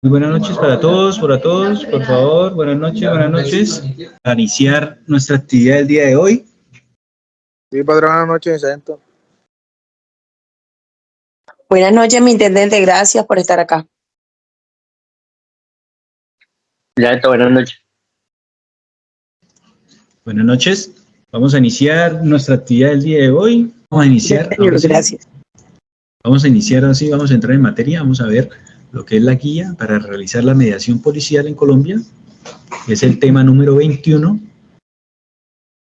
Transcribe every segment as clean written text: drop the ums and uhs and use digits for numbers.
Muy buenas noches para todos, por favor, buenas noches. Para iniciar nuestra actividad del día de hoy. Sí, patrón, buenas noches, Sargento. Buenas noches, mi intendente, gracias por estar acá. Buenas noches. Buenas noches. Vamos a iniciar nuestra actividad del día de hoy. Vamos a iniciar. Gracias. Vamos a iniciar así, vamos a entrar en materia, vamos a ver lo que es la guía para realizar la mediación policial en Colombia. Es el tema número 21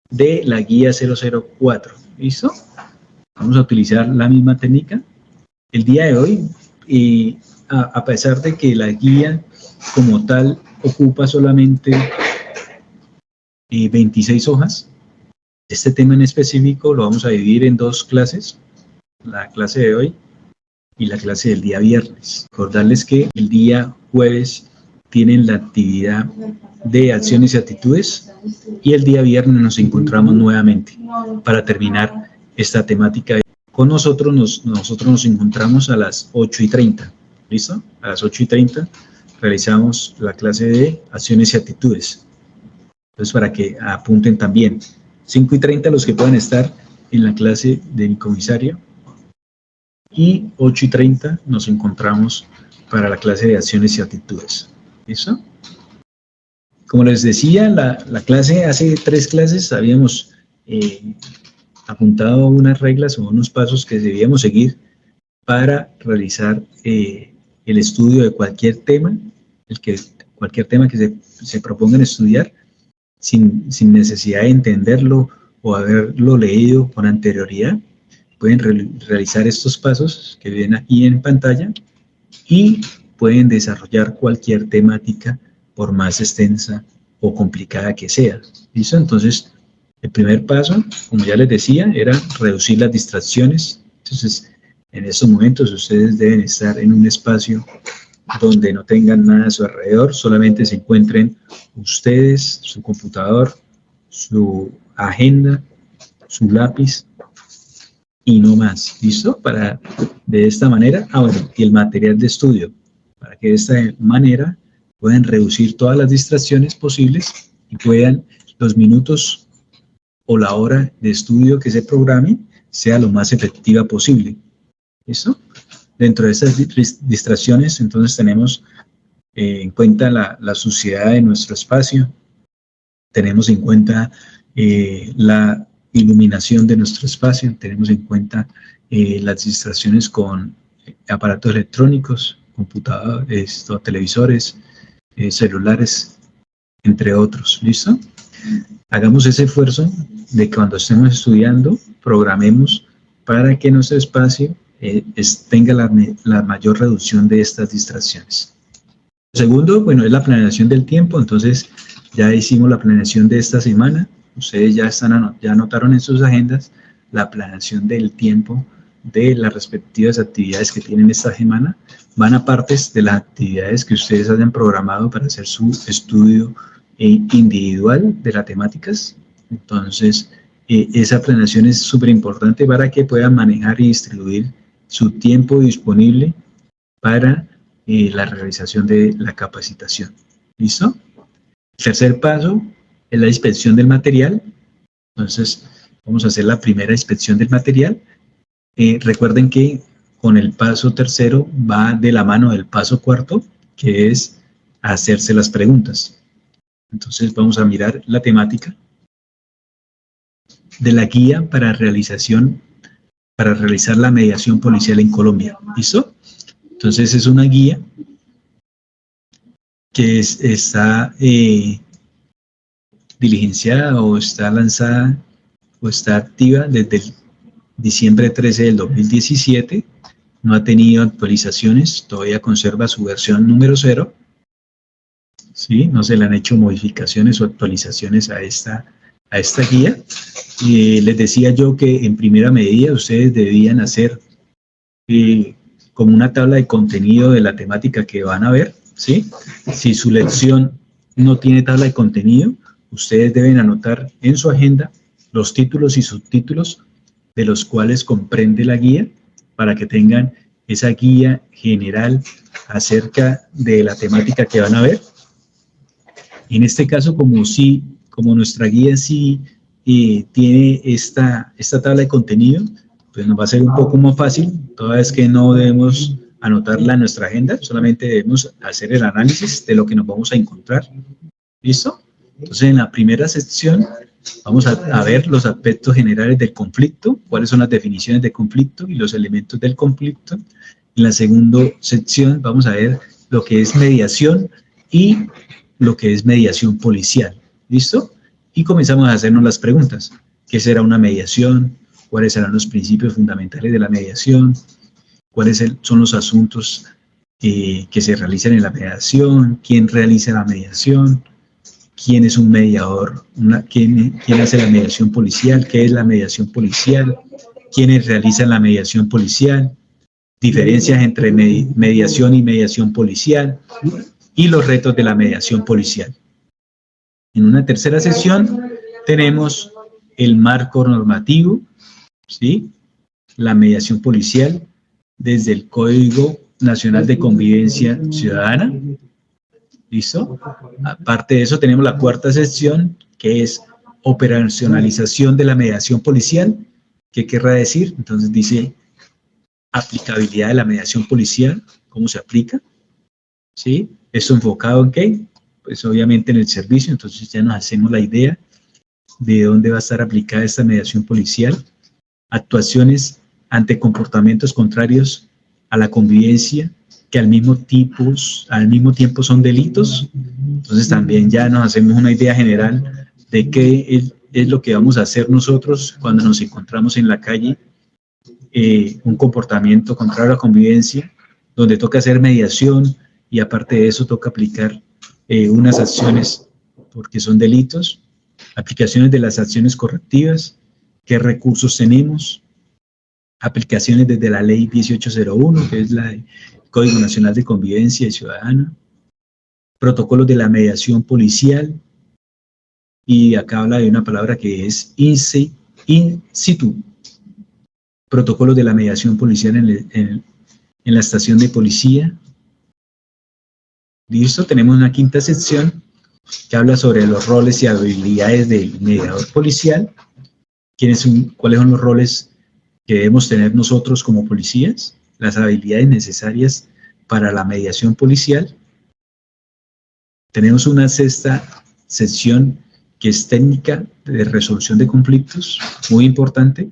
de la guía 004. ¿Listo? Vamos a utilizar la misma técnica. El día de hoy, y a pesar de que la guía como tal ocupa solamente 26 hojas, este tema en específico lo vamos a dividir en dos clases, la clase de hoy y la clase del día viernes. Recordarles que el día jueves tienen la actividad de acciones y actitudes y el día viernes nos encontramos nuevamente para terminar esta temática. Con nosotros nos encontramos a las 8:30, ¿listo? A las 8:30 realizamos la clase de acciones y actitudes. Entonces, para que apunten también, 5:30 los que puedan estar en la clase de mi comisario y 8:30 nos encontramos para la clase de acciones y actitudes. ¿Listo? Como les decía, la clase, hace 3 clases habíamos apuntado unas reglas o unos pasos que debíamos seguir para realizar el estudio de cualquier tema, cualquier tema que se propongan estudiar sin necesidad de entenderlo o haberlo leído con anterioridad. Pueden realizar estos pasos que ven aquí en pantalla y pueden desarrollar cualquier temática por más extensa o complicada que sea. ¿Listo? Entonces, el primer paso, como ya les decía, era reducir las distracciones. Entonces, en estos momentos ustedes deben estar en un espacio donde no tengan nada a su alrededor, solamente se encuentren ustedes, su computador, su agenda, su lápiz y no más. ¿Listo? Para de esta manera, y el material de estudio, para que de esta manera puedan reducir todas las distracciones posibles y puedan los minutos o la hora de estudio que se programe sea lo más efectiva posible. ¿Listo? Dentro de estas distracciones, entonces tenemos en cuenta la suciedad de nuestro espacio, tenemos en cuenta la iluminación de nuestro espacio, tenemos en cuenta las distracciones con aparatos electrónicos, computadores, televisores, celulares, entre otros. ¿Listo? Hagamos ese esfuerzo de que cuando estemos estudiando, programemos para que nuestro espacio tenga la mayor reducción de estas distracciones. Segundo, bueno, es la planeación del tiempo. Entonces, ya hicimos la planeación de esta semana. Ustedes ya anotaron en sus agendas la planeación del tiempo de las respectivas actividades que tienen esta semana. Van a partes de las actividades que ustedes hayan programado para hacer su estudio individual de las temáticas. Entonces, esa planeación es súper importante para que puedan manejar y distribuir su tiempo disponible para la realización de la capacitación. ¿Listo? El tercer paso es la inspección del material. Entonces, vamos a hacer la primera inspección del material. Recuerden que con el paso tercero va de la mano del paso cuarto, que es hacerse las preguntas. Entonces, vamos a mirar la temática de la guía para realizar la mediación policial en Colombia. ¿Listo? Entonces es una guía que está diligenciada o está lanzada o está activa desde el diciembre 13 del 2017. No ha tenido actualizaciones, todavía conserva su versión número 0. ¿Sí? No se le han hecho modificaciones o actualizaciones a esta guía. Les decía yo que en primera medida ustedes debían hacer como una tabla de contenido de la temática que van a ver, ¿sí? Si su lección no tiene tabla de contenido, ustedes deben anotar en su agenda los títulos y subtítulos de los cuales comprende la guía para que tengan esa guía general acerca de la temática que van a ver. En este caso, como nuestra guía sí tiene esta tabla de contenido, pues nos va a ser un poco más fácil, toda vez que no debemos anotarla en nuestra agenda, solamente debemos hacer el análisis de lo que nos vamos a encontrar. ¿Listo? Entonces, en la primera sección vamos a ver los aspectos generales del conflicto, cuáles son las definiciones de conflicto y los elementos del conflicto. En la segunda sección vamos a ver lo que es mediación y lo que es mediación policial. ¿Listo? Y comenzamos a hacernos las preguntas. ¿Qué será una mediación? ¿Cuáles serán los principios fundamentales de la mediación? ¿Cuáles son los asuntos que se realizan en la mediación? ¿Quién realiza la mediación? ¿Quién es un mediador? ¿Quién hace la mediación policial? ¿Qué es la mediación policial? ¿Quiénes realizan la mediación policial? Diferencias entre mediación y mediación policial y los retos de la mediación policial. En una tercera sesión tenemos el marco normativo, ¿sí? La mediación policial desde el Código Nacional de Convivencia Ciudadana. ¿Listo? Aparte de eso tenemos la cuarta sección, que es operacionalización de la mediación policial. ¿Qué querrá decir? Entonces dice aplicabilidad de la mediación policial, cómo se aplica, ¿sí? Esto enfocado en qué, pues obviamente en el servicio, entonces ya nos hacemos la idea de dónde va a estar aplicada esta mediación policial. Actuaciones ante comportamientos contrarios a la convivencia, que al mismo tiempo son delitos. Entonces también ya nos hacemos una idea general de qué es lo que vamos a hacer nosotros cuando nos encontramos en la calle, un comportamiento contrario a la convivencia, donde toca hacer mediación y aparte de eso toca aplicar unas acciones porque son delitos, aplicaciones de las acciones correctivas, qué recursos tenemos, aplicaciones desde la ley 1801, que es la del Código Nacional de Convivencia Ciudadana, protocolos de la mediación policial, y acá habla de una palabra que es in situ, protocolos de la mediación policial en la estación de policía. Listo, tenemos una quinta sección que habla sobre los roles y habilidades del mediador policial, cuáles son los roles que debemos tener nosotros como policías, las habilidades necesarias para la mediación policial. Tenemos una sexta sección que es técnica de resolución de conflictos, muy importante,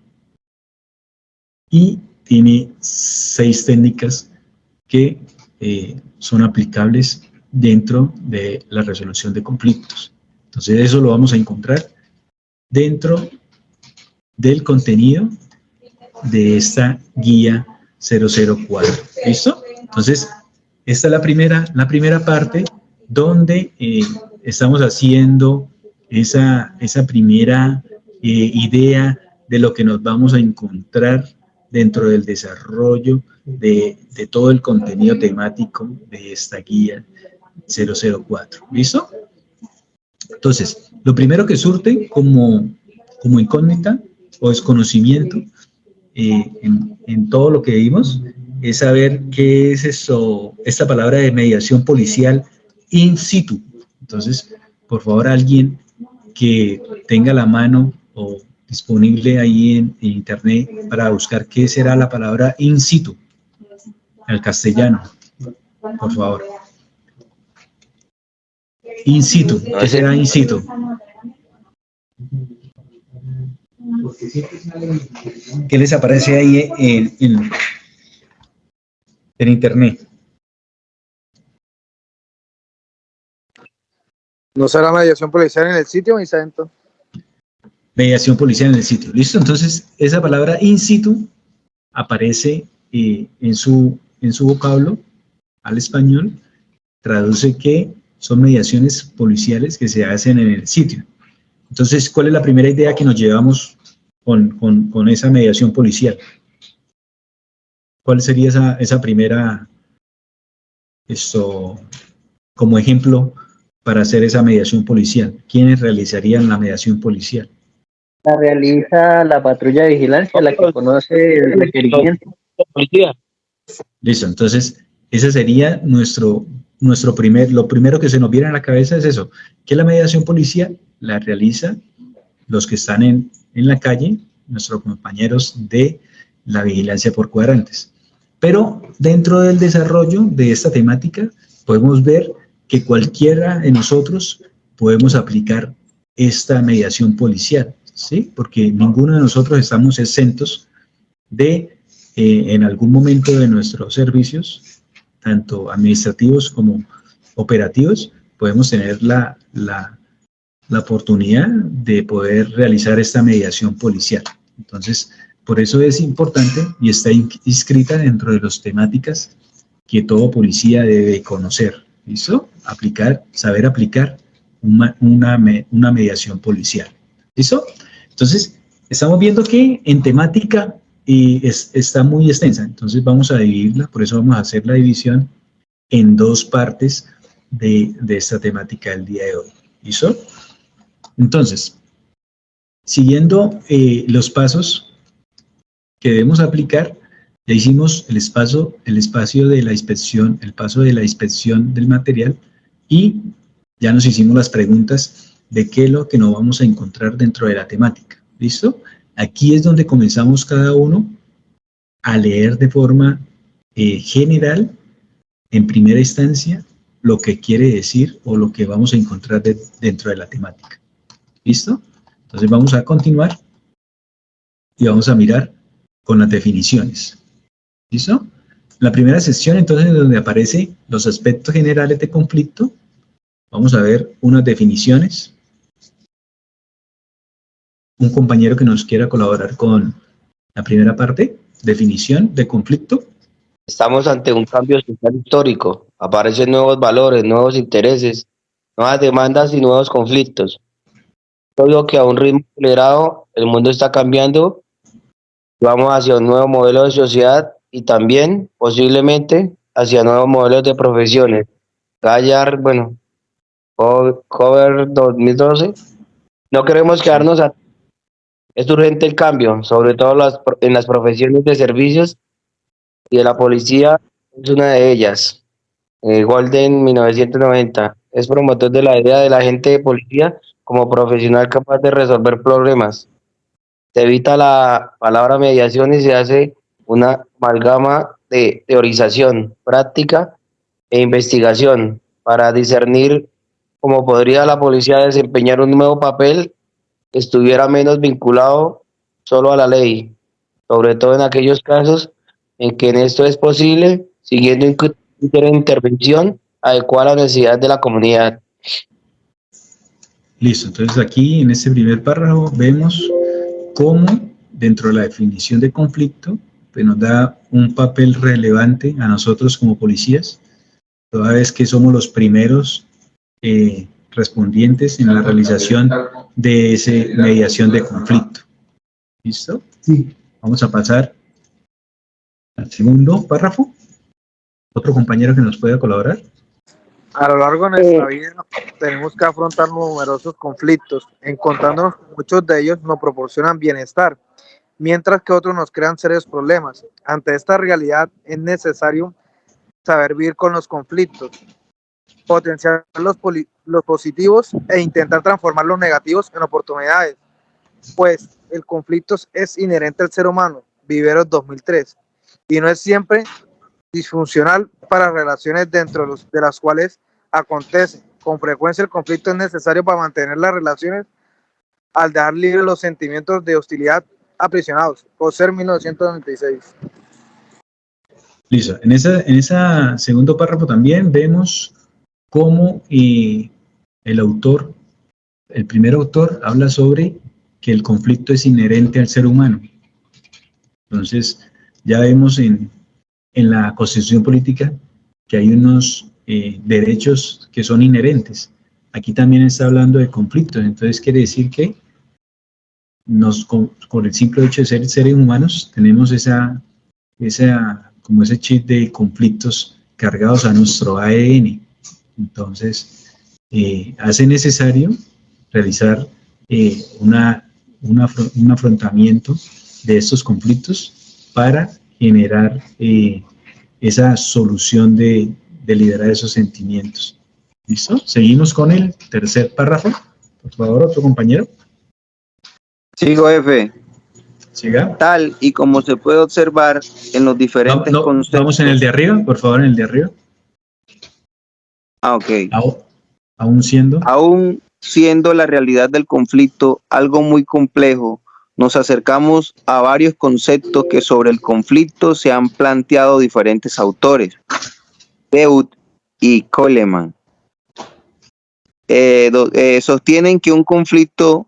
y tiene 6 técnicas que son aplicables dentro de la resolución de conflictos. Entonces eso lo vamos a encontrar dentro del contenido de esta guía 004. ¿Listo? Entonces, esta es la primera parte donde estamos haciendo esa primera idea de lo que nos vamos a encontrar dentro del desarrollo de todo el contenido temático de esta guía 004. ¿Listo? Entonces, lo primero que surte como incógnita o desconocimiento en todo lo que vimos es saber qué es esta palabra de mediación policial in situ. Entonces, por favor, alguien que tenga la mano o disponible ahí en internet para buscar qué será la palabra in situ al castellano, por favor. In situ, ¿qué será in situ? ¿Qué les aparece ahí en internet? ¿No será mediación policial en el sitio, Vicente? Mediación policial en el sitio. ¿Listo? Entonces, esa palabra in situ aparece en su vocablo al español, traduce que son mediaciones policiales que se hacen en el sitio. Entonces, ¿cuál es la primera idea que nos llevamos con esa mediación policial? ¿Cuál sería esa primera, como ejemplo para hacer esa mediación policial? ¿Quiénes realizarían la mediación policial? La realiza la patrulla de vigilancia, la que conoce el requerimiento. Policía. Listo, entonces ese sería lo primero que se nos viene a la cabeza es eso, que la mediación policial la realiza los que están en la calle, nuestros compañeros de la vigilancia por cuadrantes. Pero dentro del desarrollo de esta temática podemos ver que cualquiera de nosotros podemos aplicar esta mediación policial, ¿sí? Porque ninguno de nosotros estamos exentos de, en algún momento de nuestros servicios, tanto administrativos como operativos, podemos tener la oportunidad de poder realizar esta mediación policial. Entonces, por eso es importante y está inscrita dentro de las temáticas que todo policía debe conocer. ¿Listo? Saber aplicar una mediación policial. ¿Listo? Entonces, estamos viendo que en temática está muy extensa. Entonces, vamos a dividirla, por eso vamos a hacer la división en dos partes de esta temática del día de hoy. ¿Listo? Entonces, siguiendo los pasos que debemos aplicar, ya hicimos el espacio de la inspección, el paso de la inspección del material y ya nos hicimos las preguntas de qué es lo que nos vamos a encontrar dentro de la temática. ¿Listo? Aquí es donde comenzamos cada uno a leer de forma general, en primera instancia, lo que quiere decir o lo que vamos a encontrar dentro de la temática. ¿Listo? Entonces vamos a continuar y vamos a mirar con las definiciones. ¿Listo? La primera sección, entonces, donde aparecen los aspectos generales de conflicto, vamos a ver unas definiciones. Un compañero que nos quiera colaborar con la primera parte, definición de conflicto. Estamos ante un cambio social histórico. Aparecen nuevos valores, nuevos intereses, nuevas demandas y nuevos conflictos. Todo que a un ritmo acelerado el mundo está cambiando. Vamos hacia un nuevo modelo de sociedad y también posiblemente hacia nuevos modelos de profesiones. Gallar, bueno, Cover 2012. No queremos quedarnos atrás. Es urgente el cambio, sobre todo en las profesiones de servicios y de la policía es una de ellas. Golden 1990 es promotor de la idea del agente de policía como profesional capaz de resolver problemas. Se evita la palabra mediación y se hace una amalgama de teorización, práctica e investigación para discernir cómo podría la policía desempeñar un nuevo papel que estuviera menos vinculado solo a la ley, sobre todo en aquellos casos en que esto es posible, siguiendo una intervención adecuada a la necesidad de la comunidad. Listo, entonces aquí en este primer párrafo vemos cómo dentro de la definición de conflicto pues nos da un papel relevante a nosotros como policías, toda vez que somos los primeros respondientes en la realización de esa mediación de conflicto. ¿Listo? Sí. Vamos a pasar al segundo párrafo. ¿Otro compañero que nos pueda colaborar? A lo largo de nuestra vida tenemos que afrontar numerosos conflictos, encontrándonos que muchos de ellos nos proporcionan bienestar, mientras que otros nos crean serios problemas. Ante esta realidad es necesario saber vivir con los conflictos, potenciar los positivos e intentar transformar los negativos en oportunidades, pues el conflicto es inherente al ser humano, Viveros 2003, y no es siempre disfuncional para relaciones dentro de las cuales acontece. Con frecuencia el conflicto es necesario para mantener las relaciones al dejar libres los sentimientos de hostilidad aprisionados. Coser 1996. Listo. En ese segundo párrafo también vemos cómo el primer autor habla sobre que el conflicto es inherente al ser humano. Entonces, ya vemos en la Constitución Política que hay unos derechos que son inherentes. Aquí también está hablando de conflictos, entonces quiere decir que con el simple hecho de ser seres humanos tenemos como ese chip de conflictos cargados a nuestro ADN. Entonces, hace necesario realizar un afrontamiento de estos conflictos para generar esa solución de liderar esos sentimientos. ¿Listo? Seguimos con el tercer párrafo. Por favor, otro compañero. Sigo, F. Siga. Tal y como se puede observar en los diferentes conceptos. Vamos en el de arriba, por favor, en el de arriba. Ah, ok. Aún siendo la realidad del conflicto algo muy complejo, nos acercamos a varios conceptos que sobre el conflicto se han planteado diferentes autores, Beud y Coleman. Sostienen que un conflicto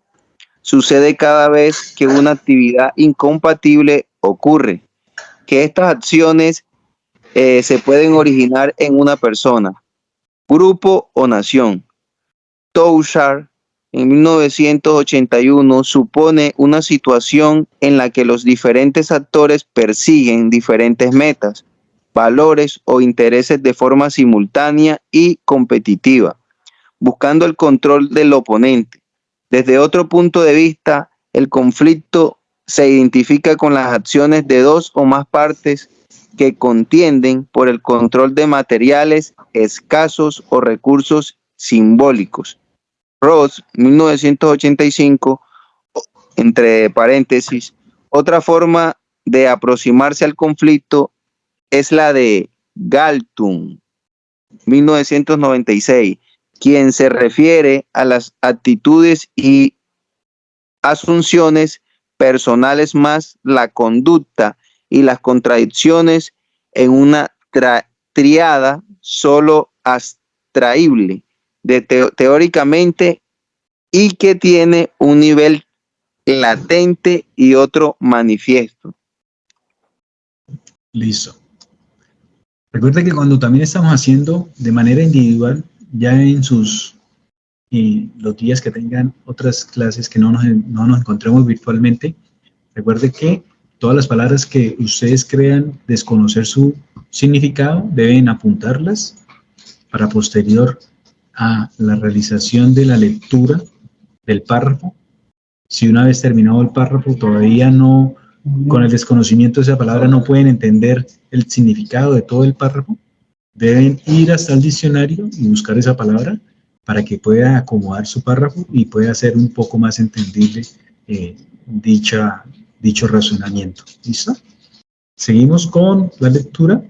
sucede cada vez que una actividad incompatible ocurre, que estas acciones se pueden originar en una persona, grupo o nación. Touchard, en 1981, supone una situación en la que los diferentes actores persiguen diferentes metas, valores o intereses de forma simultánea y competitiva, buscando el control del oponente. Desde otro punto de vista, el conflicto se identifica con las acciones de dos o más partes que contienden por el control de materiales escasos o recursos simbólicos. Ross, 1985, entre paréntesis, otra forma de aproximarse al conflicto es la de Galtung, 1996, quien se refiere a las actitudes y asunciones personales más la conducta y las contradicciones en una triada solo abstraíble teóricamente y que tiene un nivel latente y otro manifiesto. Listo. Recuerda que cuando también estamos haciendo de manera individual, ya en los días que tengan otras clases que no nos encontremos virtualmente, recuerde que todas las palabras que ustedes crean desconocer su significado, deben apuntarlas para posterior a la realización de la lectura del párrafo. Si una vez terminado el párrafo todavía no, con el desconocimiento de esa palabra, no pueden entender el significado de todo el párrafo, deben ir hasta el diccionario y buscar esa palabra para que pueda acomodar su párrafo y pueda hacer un poco más entendible dicho razonamiento. ¿Listo? Seguimos con la lectura.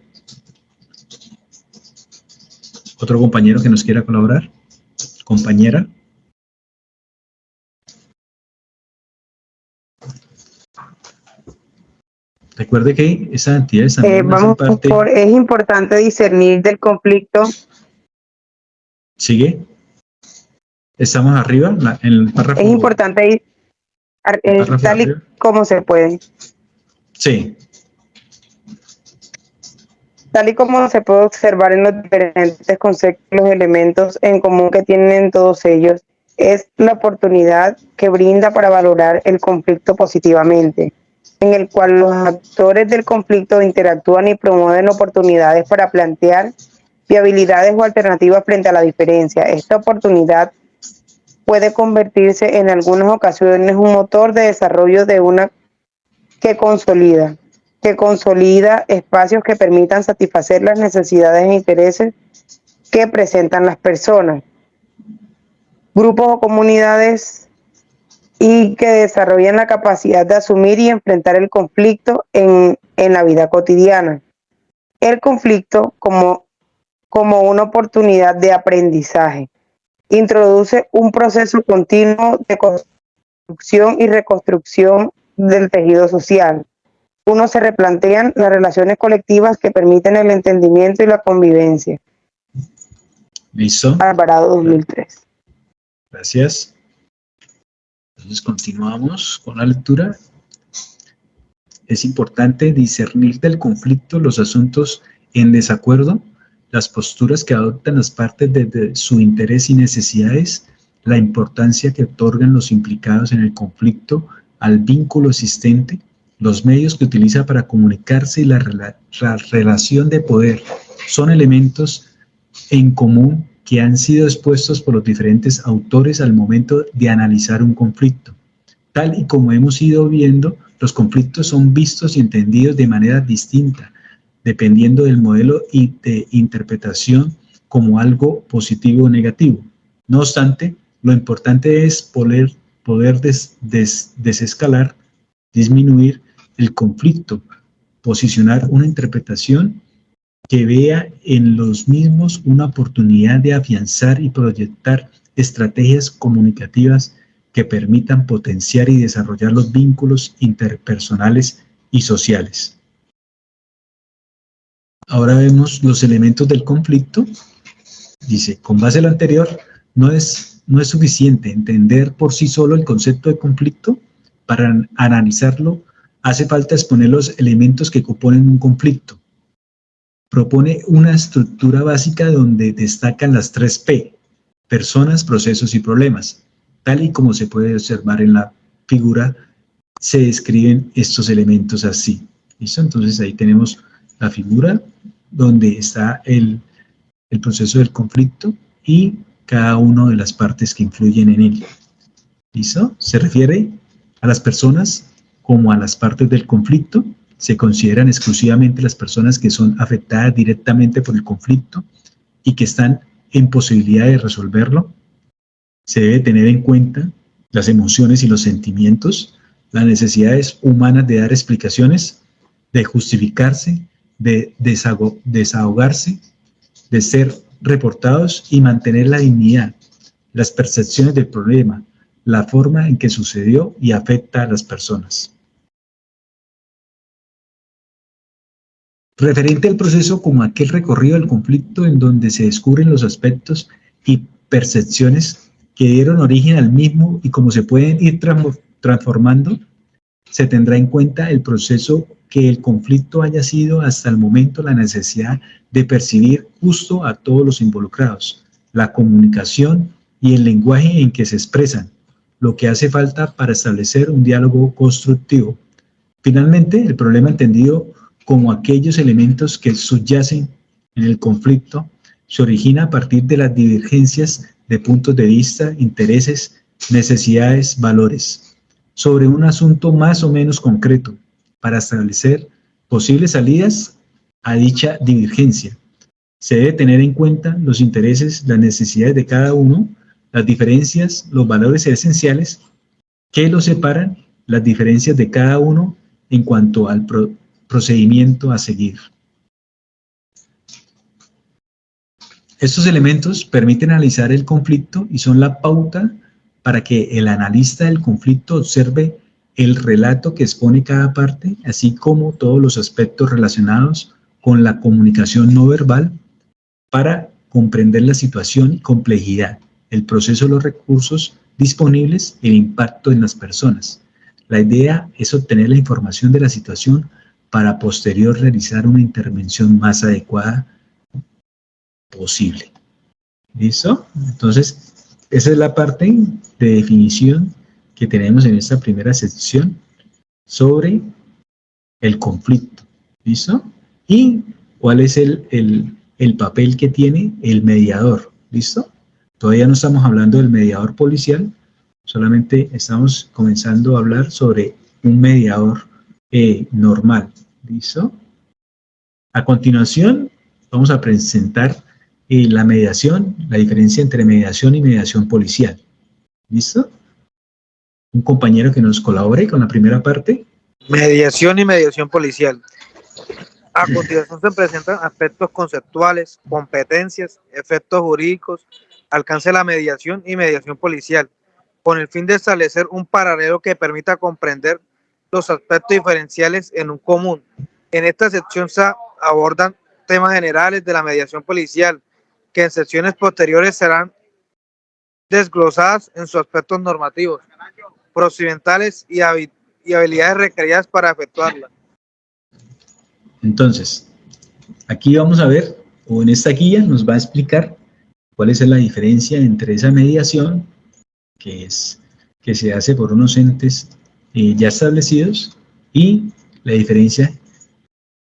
Otro compañero que nos quiera colaborar. Compañera. Recuerde que esas entidades también hacen parte... Es importante discernir del conflicto. ¿Sigue? Estamos arriba, en el párrafo. Es importante tal y como se puede. Sí. Tal y como se puede observar en los diferentes conceptos, los elementos en común que tienen todos ellos, es la oportunidad que brinda para valorar el conflicto positivamente, en el cual los actores del conflicto interactúan y promueven oportunidades para plantear viabilidades o alternativas frente a la diferencia. Esta oportunidad puede convertirse en algunas ocasiones un motor de desarrollo de una que consolida espacios que permitan satisfacer las necesidades e intereses que presentan las personas, grupos o comunidades, y que desarrollan la capacidad de asumir y enfrentar el conflicto en la vida cotidiana. El conflicto como una oportunidad de aprendizaje introduce un proceso continuo de construcción y reconstrucción del tejido social. Uno se replantean las relaciones colectivas que permiten el entendimiento y la convivencia. ¿Listo? Alvarado, 2003. Gracias. Entonces continuamos con la lectura. Es importante discernir del conflicto los asuntos en desacuerdo, las posturas que adoptan las partes desde su interés y necesidades, la importancia que otorgan los implicados en el conflicto al vínculo existente, los medios que utiliza para comunicarse y la relación de poder son elementos en común que han sido expuestos por los diferentes autores al momento de analizar un conflicto. Tal y como hemos ido viendo, los conflictos son vistos y entendidos de manera distinta dependiendo del modelo de interpretación como algo positivo o negativo. No obstante, lo importante es poder desescalar, disminuir el conflicto, posicionar una interpretación que vea en los mismos una oportunidad de afianzar y proyectar estrategias comunicativas que permitan potenciar y desarrollar los vínculos interpersonales y sociales. Ahora vemos los elementos del conflicto. Dice, con base en lo anterior, no es suficiente entender por sí solo el concepto de conflicto. Para analizarlo, hace falta exponer los elementos que componen un conflicto. Propone una estructura básica donde destacan las 3 P, personas, procesos y problemas. Tal y como se puede observar en la figura, se describen estos elementos así. ¿Listo? Entonces ahí tenemos la figura donde está el proceso del conflicto y cada una de las partes que influyen en él. ¿Listo? Se refiere a las personas como a las partes del conflicto. Se consideran exclusivamente las personas que son afectadas directamente por el conflicto y que están en posibilidad de resolverlo. Se debe tener en cuenta las emociones y los sentimientos, las necesidades humanas de dar explicaciones, de justificarse, de desahogarse, de ser reportados y mantener la dignidad, las percepciones del problema, la forma en que sucedió y afecta a las personas. Referente al proceso como aquel recorrido del conflicto en donde se descubren los aspectos y percepciones que dieron origen al mismo y cómo se pueden ir transformando, se tendrá en cuenta el proceso que el conflicto haya sido hasta el momento la necesidad de percibir justo a todos los involucrados, la comunicación y el lenguaje en que se expresan, lo que hace falta para establecer un diálogo constructivo. Finalmente, el problema entendido como aquellos elementos que subyacen en el conflicto se origina a partir de las divergencias de puntos de vista, intereses, necesidades, valores, sobre un asunto más o menos concreto, para establecer posibles salidas a dicha divergencia. Se debe tener en cuenta los intereses, las necesidades de cada uno, las diferencias, los valores esenciales que los separan, las diferencias de cada uno en cuanto al procedimiento a seguir. Estos elementos permiten analizar el conflicto y son la pauta para que el analista del conflicto observe el relato que expone cada parte, así como todos los aspectos relacionados con la comunicación no verbal, para comprender la situación y complejidad, el proceso de los recursos disponibles y el impacto en las personas. La idea es obtener la información de la situación para posterior realizar una intervención más adecuada posible. ¿Listo? Entonces, esa es la parte de definición que tenemos en esta primera sección sobre el conflicto. ¿Listo? Y cuál es el papel que tiene el mediador. ¿Listo? Todavía no estamos hablando del mediador policial, solamente estamos comenzando a hablar sobre un mediador normal. ¿Listo? A continuación, vamos a presentar la mediación, la diferencia entre mediación y mediación policial. ¿Listo? Un compañero que nos colabore con la primera parte. Mediación y mediación policial. A continuación se presentan aspectos conceptuales, competencias, efectos jurídicos, alcance de la mediación y mediación policial, con el fin de establecer un paralelo que permita comprender los aspectos diferenciales en un común. En esta sección se abordan temas generales de la mediación policial, que en secciones posteriores serán desglosadas en sus aspectos normativos, procedimentales y habilidades requeridas para efectuarla. Entonces, aquí vamos a ver, o en esta guía nos va a explicar cuál es la diferencia entre esa mediación, que se hace por unos entes ya establecidos, y la diferencia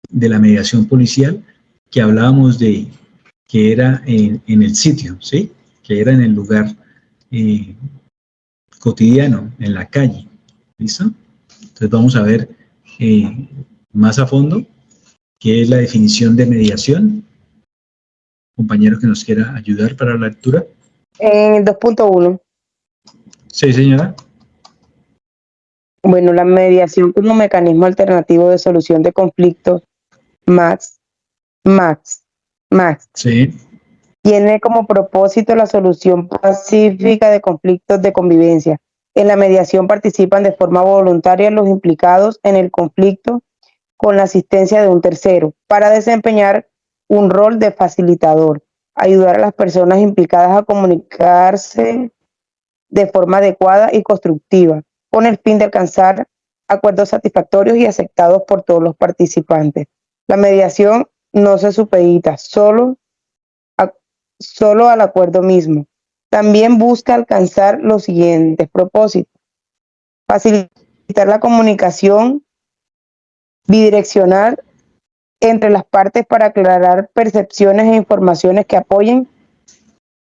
de la mediación policial, que hablábamos de que era en el sitio, ¿sí? Que era en el lugar cotidiano, en la calle. ¿Listo? Entonces vamos a ver más a fondo que es la definición de mediación. Compañero que nos quiera ayudar para la lectura. En 2.1. Sí, señora. Bueno, la mediación como mecanismo alternativo de solución de conflictos, MAX, Sí. tiene como propósito la solución pacífica de conflictos de convivencia. En la mediación participan de forma voluntaria los implicados en el conflicto con la asistencia de un tercero para desempeñar un rol de facilitador, ayudar a las personas implicadas a comunicarse de forma adecuada y constructiva, con el fin de alcanzar acuerdos satisfactorios y aceptados por todos los participantes. La mediación no se supedita solo al acuerdo mismo. También busca alcanzar los siguientes propósitos: facilitar la comunicación bidireccional entre las partes para aclarar percepciones e informaciones que apoyen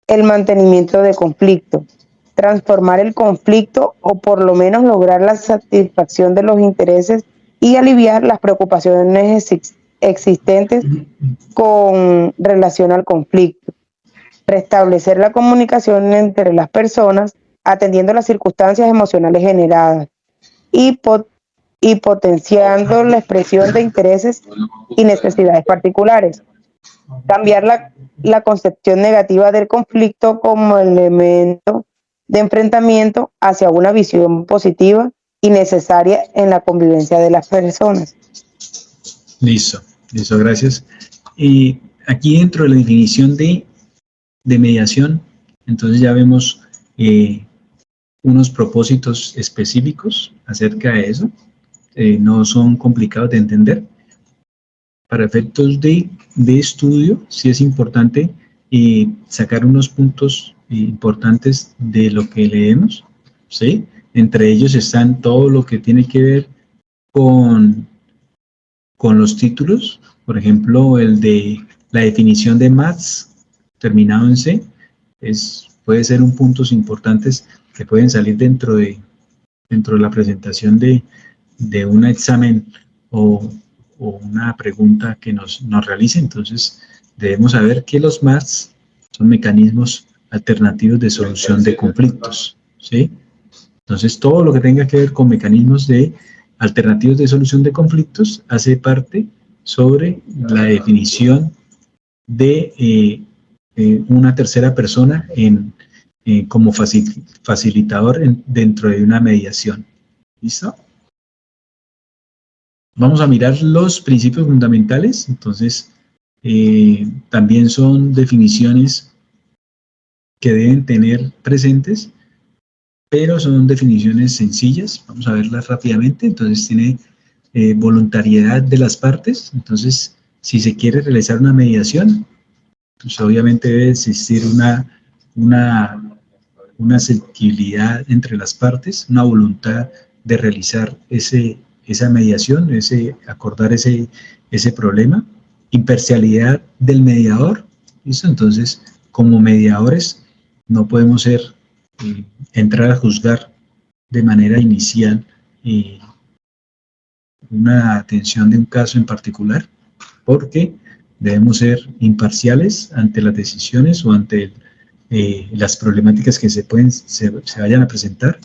el mantenimiento de conflicto, transformar el conflicto o por lo menos lograr la satisfacción de los intereses y aliviar las preocupaciones existentes con relación al conflicto, restablecer la comunicación entre las personas atendiendo las circunstancias emocionales generadas y potenciando la expresión de intereses y necesidades particulares. Cambiar la concepción negativa del conflicto como elemento de enfrentamiento hacia una visión positiva y necesaria en la convivencia de las personas. Listo, gracias. Y aquí dentro de la definición de mediación, entonces ya vemos unos propósitos específicos acerca de eso. No son complicados de entender. Para efectos de estudio, sí es importante sacar unos puntos importantes de lo que leemos, ¿sí? Entre ellos están todo lo que tiene que ver con los títulos, por ejemplo, el de la definición de MATS, terminado en C, puede ser un puntos importantes que pueden salir dentro de la presentación de un examen o una pregunta que nos realice. Entonces debemos saber que los MATS son mecanismos alternativos de solución de conflictos, ¿sí? Entonces todo lo que tenga que ver con mecanismos alternativos de solución de conflictos hace parte sobre la definición de una tercera persona como facilitador dentro de una mediación. ¿Listo? Vamos a mirar los principios fundamentales. Entonces, también son definiciones que deben tener presentes, pero son definiciones sencillas. Vamos a verlas rápidamente. Entonces, tiene voluntariedad de las partes. Entonces, si se quiere realizar una mediación, pues obviamente debe existir una asequibilidad entre las partes, una voluntad de realizar esa mediación, acordar ese problema, imparcialidad del mediador. ¿Listo? Entonces, como mediadores, no podemos entrar a juzgar de manera inicial una atención de un caso en particular, porque debemos ser imparciales ante las decisiones o ante las problemáticas que se vayan a presentar.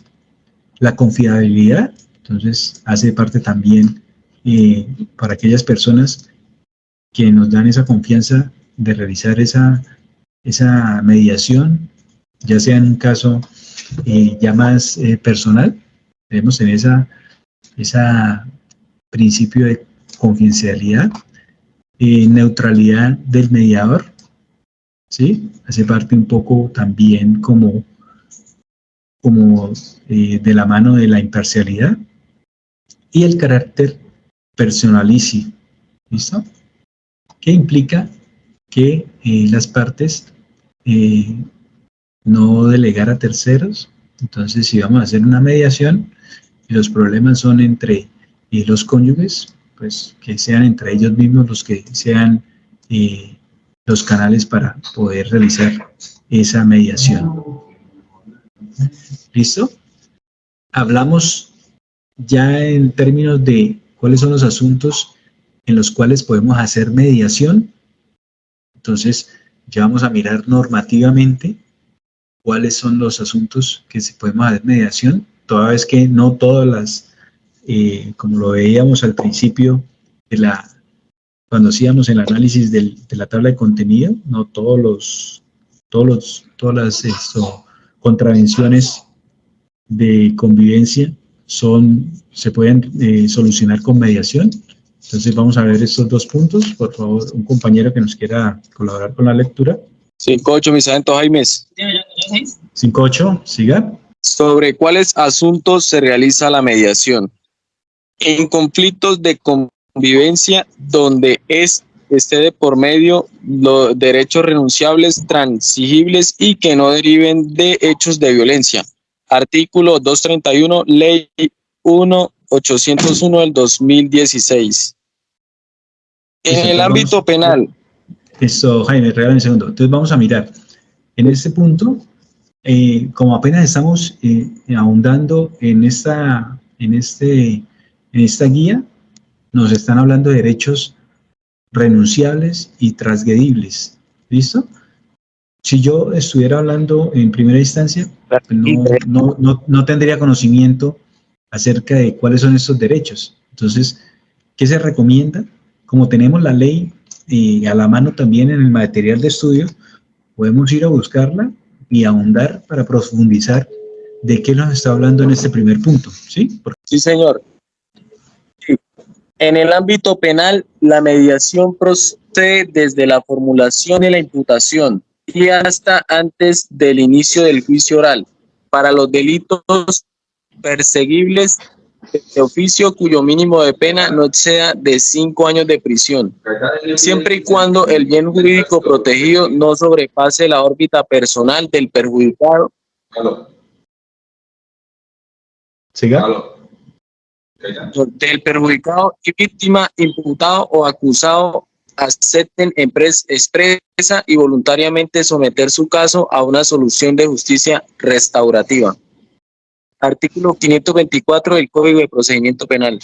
La confiabilidad, entonces, hace parte también para aquellas personas que nos dan esa confianza de realizar esa mediación, ya sea en un caso ya más personal. Debemos tener esa principio de confidencialidad, neutralidad del mediador, ¿sí? Hace parte un poco también como de la mano de la imparcialidad, y el carácter personalicio. ¿Listo? Que implica que las partes no delegar a terceros. Entonces, si vamos a hacer una mediación y los problemas son entre los cónyuges, pues que sean entre ellos mismos los que sean los canales para poder realizar esa mediación. ¿Listo? Hablamos ya en términos de cuáles son los asuntos en los cuales podemos hacer mediación. Entonces, ya vamos a mirar normativamente cuáles son los asuntos que se podemos hacer mediación, toda vez que no todas las, como lo veíamos al principio, cuando hacíamos el análisis de la tabla de contenido, no todas las contravenciones de convivencia se pueden solucionar con mediación. Entonces vamos a ver estos dos puntos. Por favor, un compañero que nos quiera colaborar con la lectura. 5.8, mi sargento Jaimes. 5.8, siga. ¿Sobre cuáles asuntos se realiza la mediación? En conflictos de convivencia donde esté de por medio los derechos renunciables, transigibles y que no deriven de hechos de violencia. Artículo 231, Ley 1.801 del 2016. En el ámbito penal. Eso, Jaime, regálame un segundo. Entonces vamos a mirar. En este punto, como apenas estamos ahondando en esta guía, nos están hablando de derechos renunciables y transgredibles. ¿Listo? Si yo estuviera hablando en primera instancia, no tendría conocimiento acerca de cuáles son estos derechos. Entonces, ¿qué se recomienda? Como tenemos la ley a la mano también en el material de estudio, podemos ir a buscarla y ahondar para profundizar de qué nos está hablando en este primer punto. ¿Sí? Sí, señor. En el ámbito penal, la mediación procede desde la formulación de la imputación y hasta antes del inicio del juicio oral para los delitos perseguibles de oficio cuyo mínimo de pena no exceda de 5 años de prisión, siempre y cuando el bien jurídico protegido no sobrepase la órbita personal del perjudicado. ¿Siga? Del perjudicado y víctima, imputado o acusado acepten expresa y voluntariamente someter su caso a una solución de justicia restaurativa. Artículo 524 del Código de Procedimiento Penal.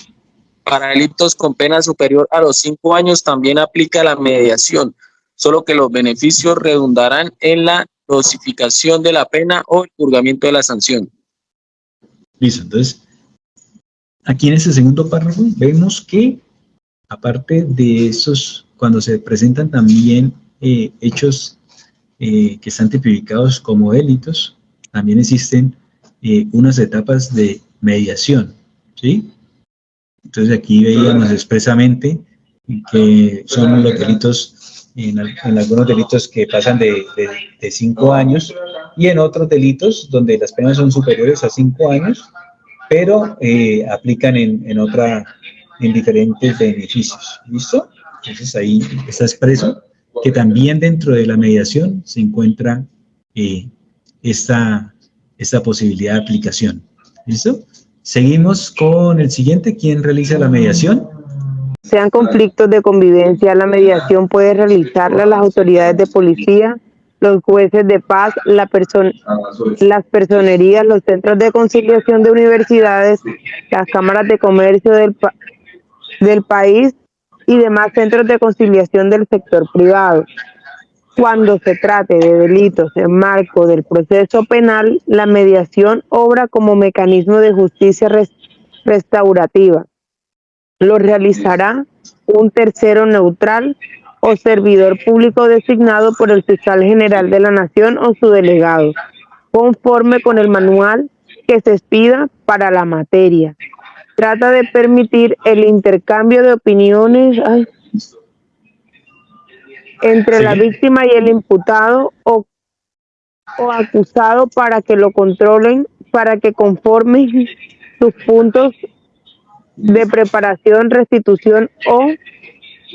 Para delitos con pena superior a los 5 años también aplica la mediación, solo que los beneficios redundarán en la dosificación de la pena o el purgamiento de la sanción. Listo, entonces, aquí en este segundo párrafo vemos que, aparte de esos, cuando se presentan también hechos que están tipificados como delitos, también existen unas etapas de mediación, ¿sí? Entonces aquí veíamos expresamente que son los delitos, en algunos delitos que pasan de 5 años y en otros delitos donde las penas son superiores a 5 años, pero aplican en diferentes beneficios. ¿Listo? Entonces ahí está expreso que también dentro de la mediación se encuentra esta posibilidad de aplicación. ¿Listo? Seguimos con el siguiente. ¿Quién realiza la mediación? Sean conflictos de convivencia, la mediación puede realizarla las autoridades de policía, los jueces de paz, las personerías, los centros de conciliación de universidades, las cámaras de comercio del país y demás centros de conciliación del sector privado. Cuando se trate de delitos en marco del proceso penal, la mediación obra como mecanismo de justicia restaurativa. Lo realizará un tercero neutral o servidor público designado por el fiscal general de la Nación o su delegado, conforme con el manual que se expida para la materia. Trata de permitir el intercambio de opiniones entre la víctima y el imputado o acusado para que lo controlen, para que conformen sus puntos de preparación, restitución o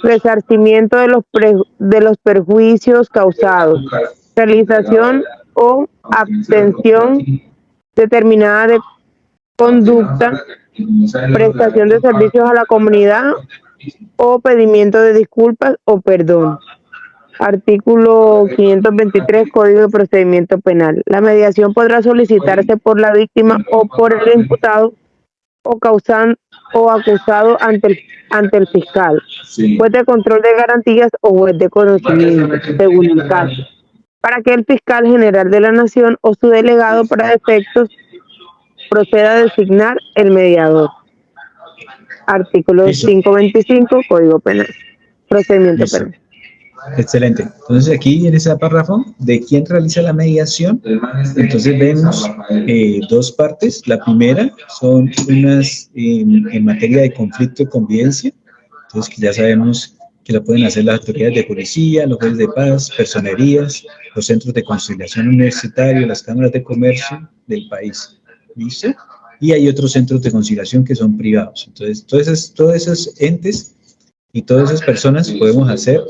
resarcimiento de los perjuicios causados, realización o abstención determinada de conducta, prestación de servicios a la comunidad o pedimiento de disculpas o perdón. Artículo 523, Código de Procedimiento Penal. La mediación podrá solicitarse por la víctima o por el imputado o causan o acusado ante el fiscal, juez de control de garantías o juez de conocimiento, según el caso, para que el fiscal general de la nación o su delegado para efectos proceda a designar el mediador. Artículo Listo. 525, Código Penal. Procedimiento Listo. penal. Excelente. Entonces aquí en ese párrafo de quién realiza la mediación, entonces vemos dos partes. La primera son unas en materia de conflicto de convivencia, entonces que ya sabemos que lo pueden hacer las autoridades de policía, los jueces de paz, personerías, los centros de conciliación universitario, las cámaras de comercio del país. ¿Listo? Y hay otros centros de conciliación que son privados. Entonces, todos esos entes y todas esas personas podemos hacer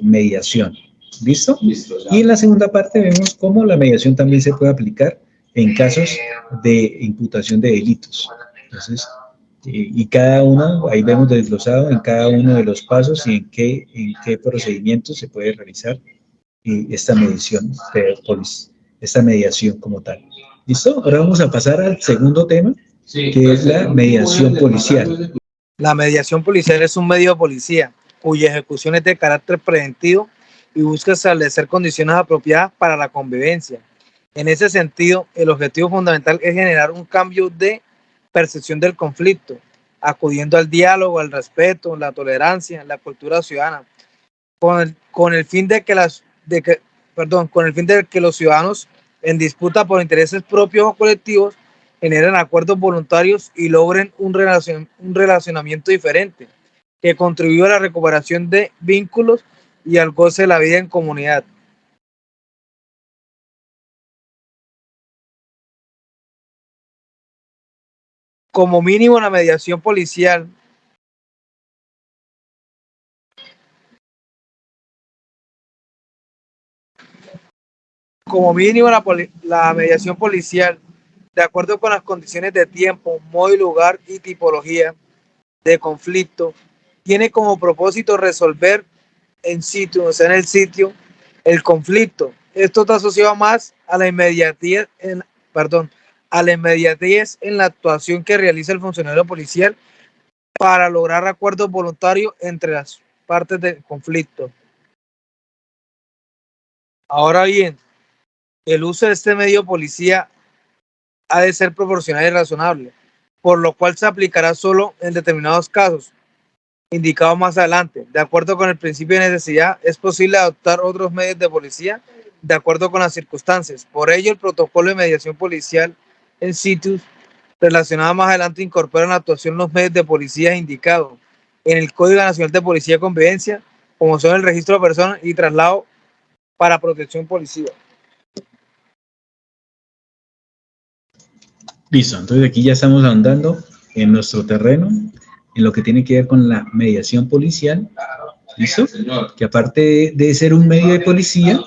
mediación. ¿Listo? Y en la segunda parte vemos cómo la mediación también se puede aplicar en casos de imputación de delitos. Entonces, y cada uno, ahí vemos desglosado en cada uno de los pasos y en qué procedimientos se puede realizar esta mediación, esta mediación como tal. ¿Listo? Ahora vamos a pasar al segundo tema, que es la mediación policial. La mediación policial es un medio de policía cuya ejecución es de carácter preventivo y busca establecer condiciones apropiadas para la convivencia. En ese sentido, el objetivo fundamental es generar un cambio de percepción del conflicto, acudiendo al diálogo, al respeto, la tolerancia, la cultura ciudadana, con el fin de que los ciudadanos en disputa por intereses propios o colectivos generen acuerdos voluntarios y logren un relacionamiento diferente que contribuya a la recuperación de vínculos y al goce de la vida en comunidad. Como mínimo, la mediación policial la mediación policial, de acuerdo con las condiciones de tiempo, modo y lugar y tipología de conflicto, tiene como propósito resolver en situ, o sea, en el sitio, el conflicto. Esto está asociado más a la inmediatez en la actuación que realiza el funcionario policial para lograr acuerdos voluntarios entre las partes del conflicto. Ahora bien, el uso de este medio policía ha de ser proporcional y razonable, por lo cual se aplicará solo en determinados casos, indicados más adelante. De acuerdo con el principio de necesidad, es posible adoptar otros medios de policía de acuerdo con las circunstancias. Por ello, el protocolo de mediación policial en situ relacionado más adelante incorpora en la actuación los medios de policía indicados en el Código Nacional de Policía y Convivencia, como son el registro de personas y traslado para protección policial. Listo, entonces aquí ya estamos ahondando en nuestro terreno, en lo que tiene que ver con la mediación policial. ¿Listo? Que aparte de ser un medio de policía,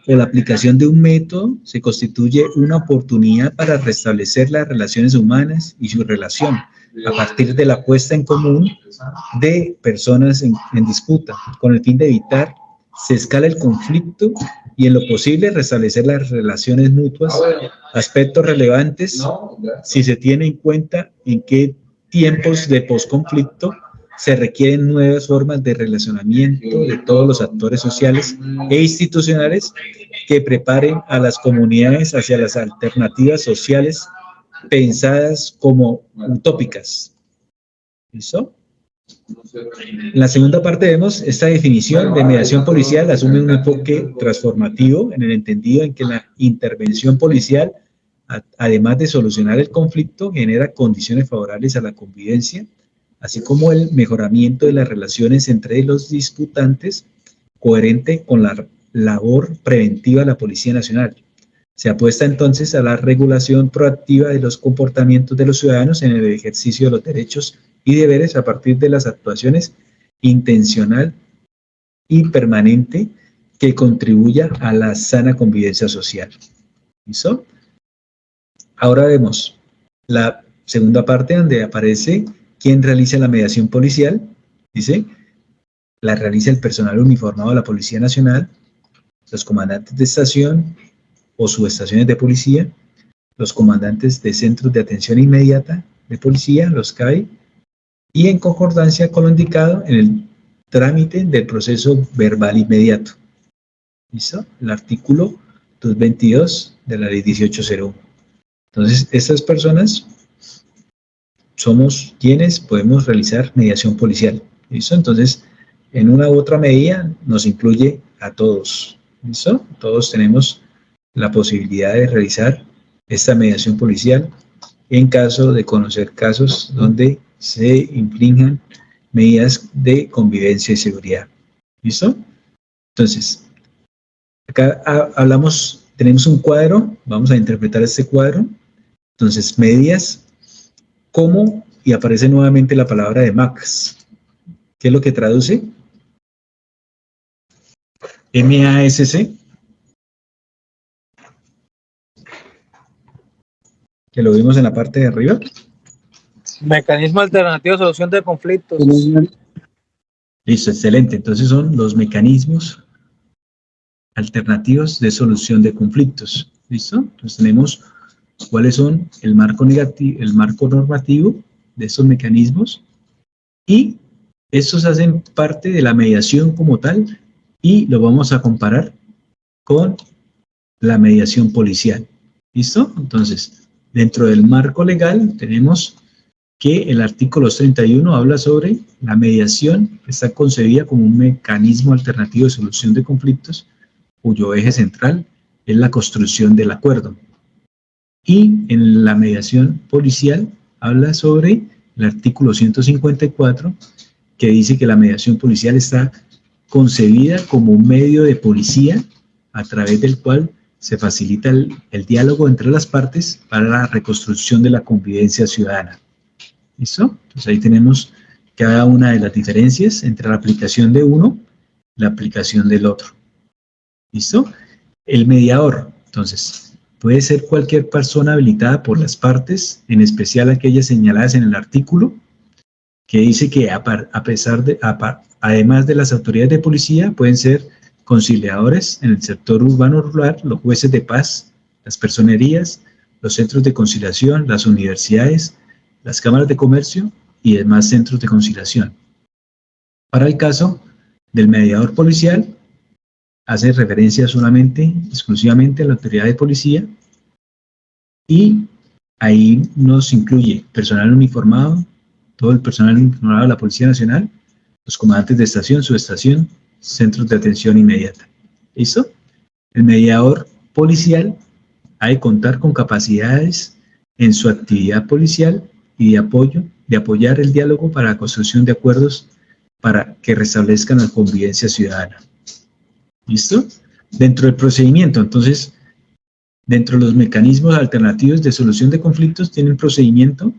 o la aplicación de un método, se constituye una oportunidad para restablecer las relaciones humanas y su relación, a partir de la puesta en común de personas en disputa, con el fin de evitar se escala el conflicto y en lo posible restablecer las relaciones mutuas, aspectos relevantes si se tiene en cuenta en qué tiempos de posconflicto se requieren nuevas formas de relacionamiento de todos los actores sociales e institucionales que preparen a las comunidades hacia las alternativas sociales pensadas como utópicas. ¿Listo? En la segunda parte vemos esta definición de mediación policial asume un enfoque transformativo en el entendido en que la intervención policial, además de solucionar el conflicto, genera condiciones favorables a la convivencia, así como el mejoramiento de las relaciones entre los disputantes, coherente con la labor preventiva de la Policía Nacional. Se apuesta entonces a la regulación proactiva de los comportamientos de los ciudadanos en el ejercicio de los derechos y deberes a partir de las actuaciones intencional y permanente que contribuya a la sana convivencia social. ¿Listo? Ahora vemos la segunda parte donde aparece quién realiza la mediación policial. Dice, la realiza el personal uniformado de la Policía Nacional, los comandantes de estación o subestaciones de policía, los comandantes de centros de atención inmediata, de Policía, los CAI, y en concordancia con lo indicado en el trámite del proceso verbal inmediato. ¿Listo? El artículo 222 de la ley 1801. Entonces, estas personas somos quienes podemos realizar mediación policial. ¿Listo? Entonces, en una u otra medida nos incluye a todos. ¿Listo? Todos tenemos la posibilidad de realizar esta mediación policial en caso de conocer casos donde se infrinjan medidas de convivencia y seguridad. ¿Listo? Entonces, acá tenemos un cuadro, vamos a interpretar este cuadro. Entonces, medidas, ¿cómo? Y aparece nuevamente la palabra de MASC. ¿Qué es lo que traduce? MASC. Que lo vimos en la parte de arriba. Mecanismo alternativo de solución de conflictos. Listo, excelente. Entonces son los mecanismos alternativos de solución de conflictos. ¿Listo? Entonces tenemos cuáles son el marco normativo de esos mecanismos, y estos hacen parte de la mediación como tal, y lo vamos a comparar con la mediación policial. ¿Listo? Entonces, dentro del marco legal tenemos que el artículo 231 habla sobre la mediación, que está concebida como un mecanismo alternativo de solución de conflictos, cuyo eje central es la construcción del acuerdo. Y en la mediación policial habla sobre el artículo 154, que dice que la mediación policial está concebida como un medio de policía a través del cual se facilita el diálogo entre las partes para la reconstrucción de la convivencia ciudadana. ¿Listo? Entonces ahí tenemos cada una de las diferencias entre la aplicación de uno y la aplicación del otro. ¿Listo? El mediador, entonces, puede ser cualquier persona habilitada por las partes, en especial aquellas señaladas en el artículo, que dice que además de las autoridades de policía, pueden ser conciliadores en el sector urbano-rural, los jueces de paz, las personerías, los centros de conciliación, las universidades, las cámaras de comercio y demás centros de conciliación. Para el caso del mediador policial, hace referencia exclusivamente a la autoridad de policía, y ahí nos incluye personal uniformado, todo el personal uniformado de la Policía Nacional, los comandantes de estación, subestación, centros de atención inmediata. ¿Listo? El mediador policial ha de contar con capacidades en su actividad policial y de apoyar el diálogo para la construcción de acuerdos para que restablezcan la convivencia ciudadana. ¿Listo? Dentro del procedimiento, entonces, dentro de los mecanismos alternativos de solución de conflictos tiene un procedimiento,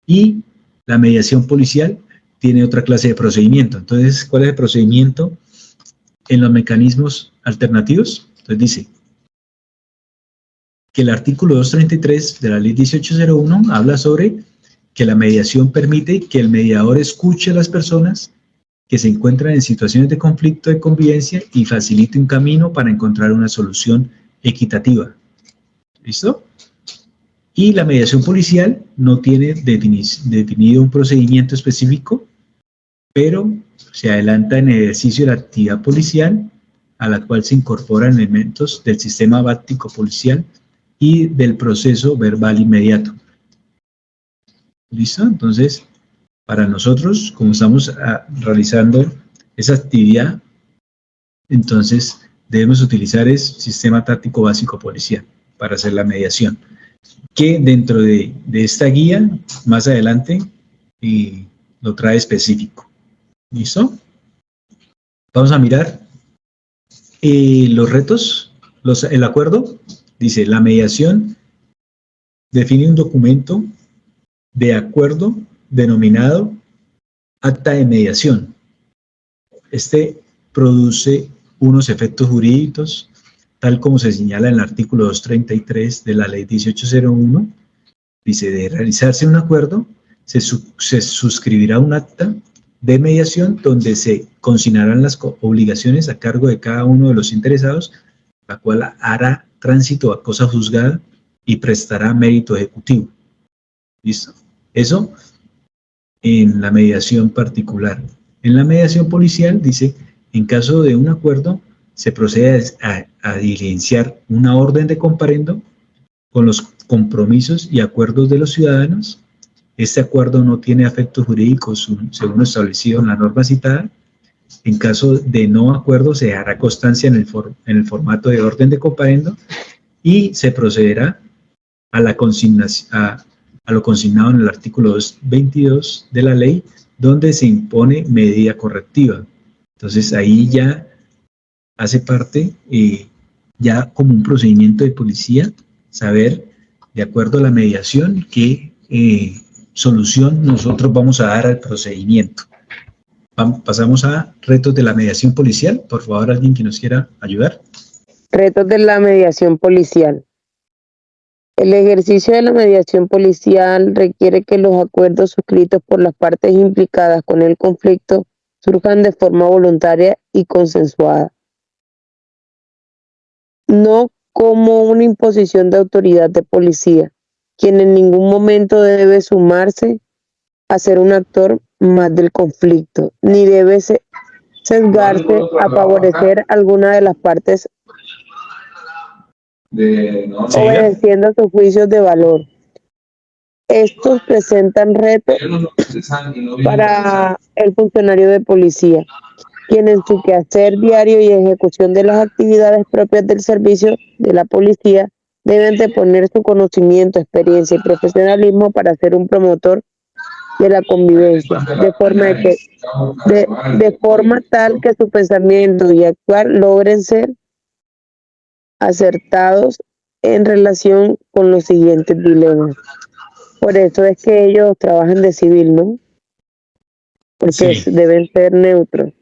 y la mediación policial tiene otra clase de procedimiento. Entonces, ¿cuál es el procedimiento en los mecanismos alternativos? Entonces dice que el artículo 233 de la ley 1801 habla sobre que la mediación permite que el mediador escuche a las personas que se encuentran en situaciones de conflicto de convivencia y facilite un camino para encontrar una solución equitativa. ¿Listo? Y la mediación policial no tiene definido un procedimiento específico, pero se adelanta en el ejercicio de la actividad policial, a la cual se incorporan elementos del sistema básico policial y del proceso verbal inmediato. ¿Listo? Entonces, para nosotros, como estamos realizando esa actividad, entonces debemos utilizar el sistema táctico básico policial para hacer la mediación, que dentro de esta guía, más adelante, lo trae específico. ¿Listo? Vamos a mirar los retos. El acuerdo dice: la mediación define un documento de acuerdo denominado acta de mediación. Este produce unos efectos jurídicos, tal como se señala en el artículo 233 de la ley 1801. Dice: de realizarse un acuerdo, se suscribirá un acta de mediación donde se consignarán las obligaciones a cargo de cada uno de los interesados, la cual hará tránsito a cosa juzgada y prestará mérito ejecutivo. ¿Listo? Eso en la mediación particular. En la mediación policial dice, en caso de un acuerdo, se procede a diligenciar una orden de comparendo con los compromisos y acuerdos de los ciudadanos. Este acuerdo no tiene efectos jurídicos según lo establecido en la norma citada. En caso de no acuerdo, se hará constancia en el formato de orden de comparendo y se procederá a lo consignado en el artículo 222 de la ley, donde se impone medida correctiva. Entonces ahí ya hace parte, ya como un procedimiento de policía, saber, de acuerdo a la mediación, qué solución nosotros vamos a dar al procedimiento. Pasamos a retos de la mediación policial. Por favor, alguien que nos quiera ayudar. Retos de la mediación policial. El ejercicio de la mediación policial requiere que los acuerdos suscritos por las partes implicadas con el conflicto surjan de forma voluntaria y consensuada, no como una imposición de autoridad de policía, quien en ningún momento debe sumarse a ser un actor más del conflicto, ni debe sesgarse a favorecer alguna de las partes obedeciendo sus juicios de valor. Estos presentan retos para el funcionario de policía, quien en su quehacer diario y ejecución de las actividades propias del servicio de la policía deben de poner su conocimiento, experiencia y profesionalismo para ser un promotor de la convivencia, de forma tal que su pensamiento y actuar logren ser acertados en relación con los siguientes dilemas. Por eso es que ellos trabajan de civil, ¿no? Porque Sí. deben ser neutros.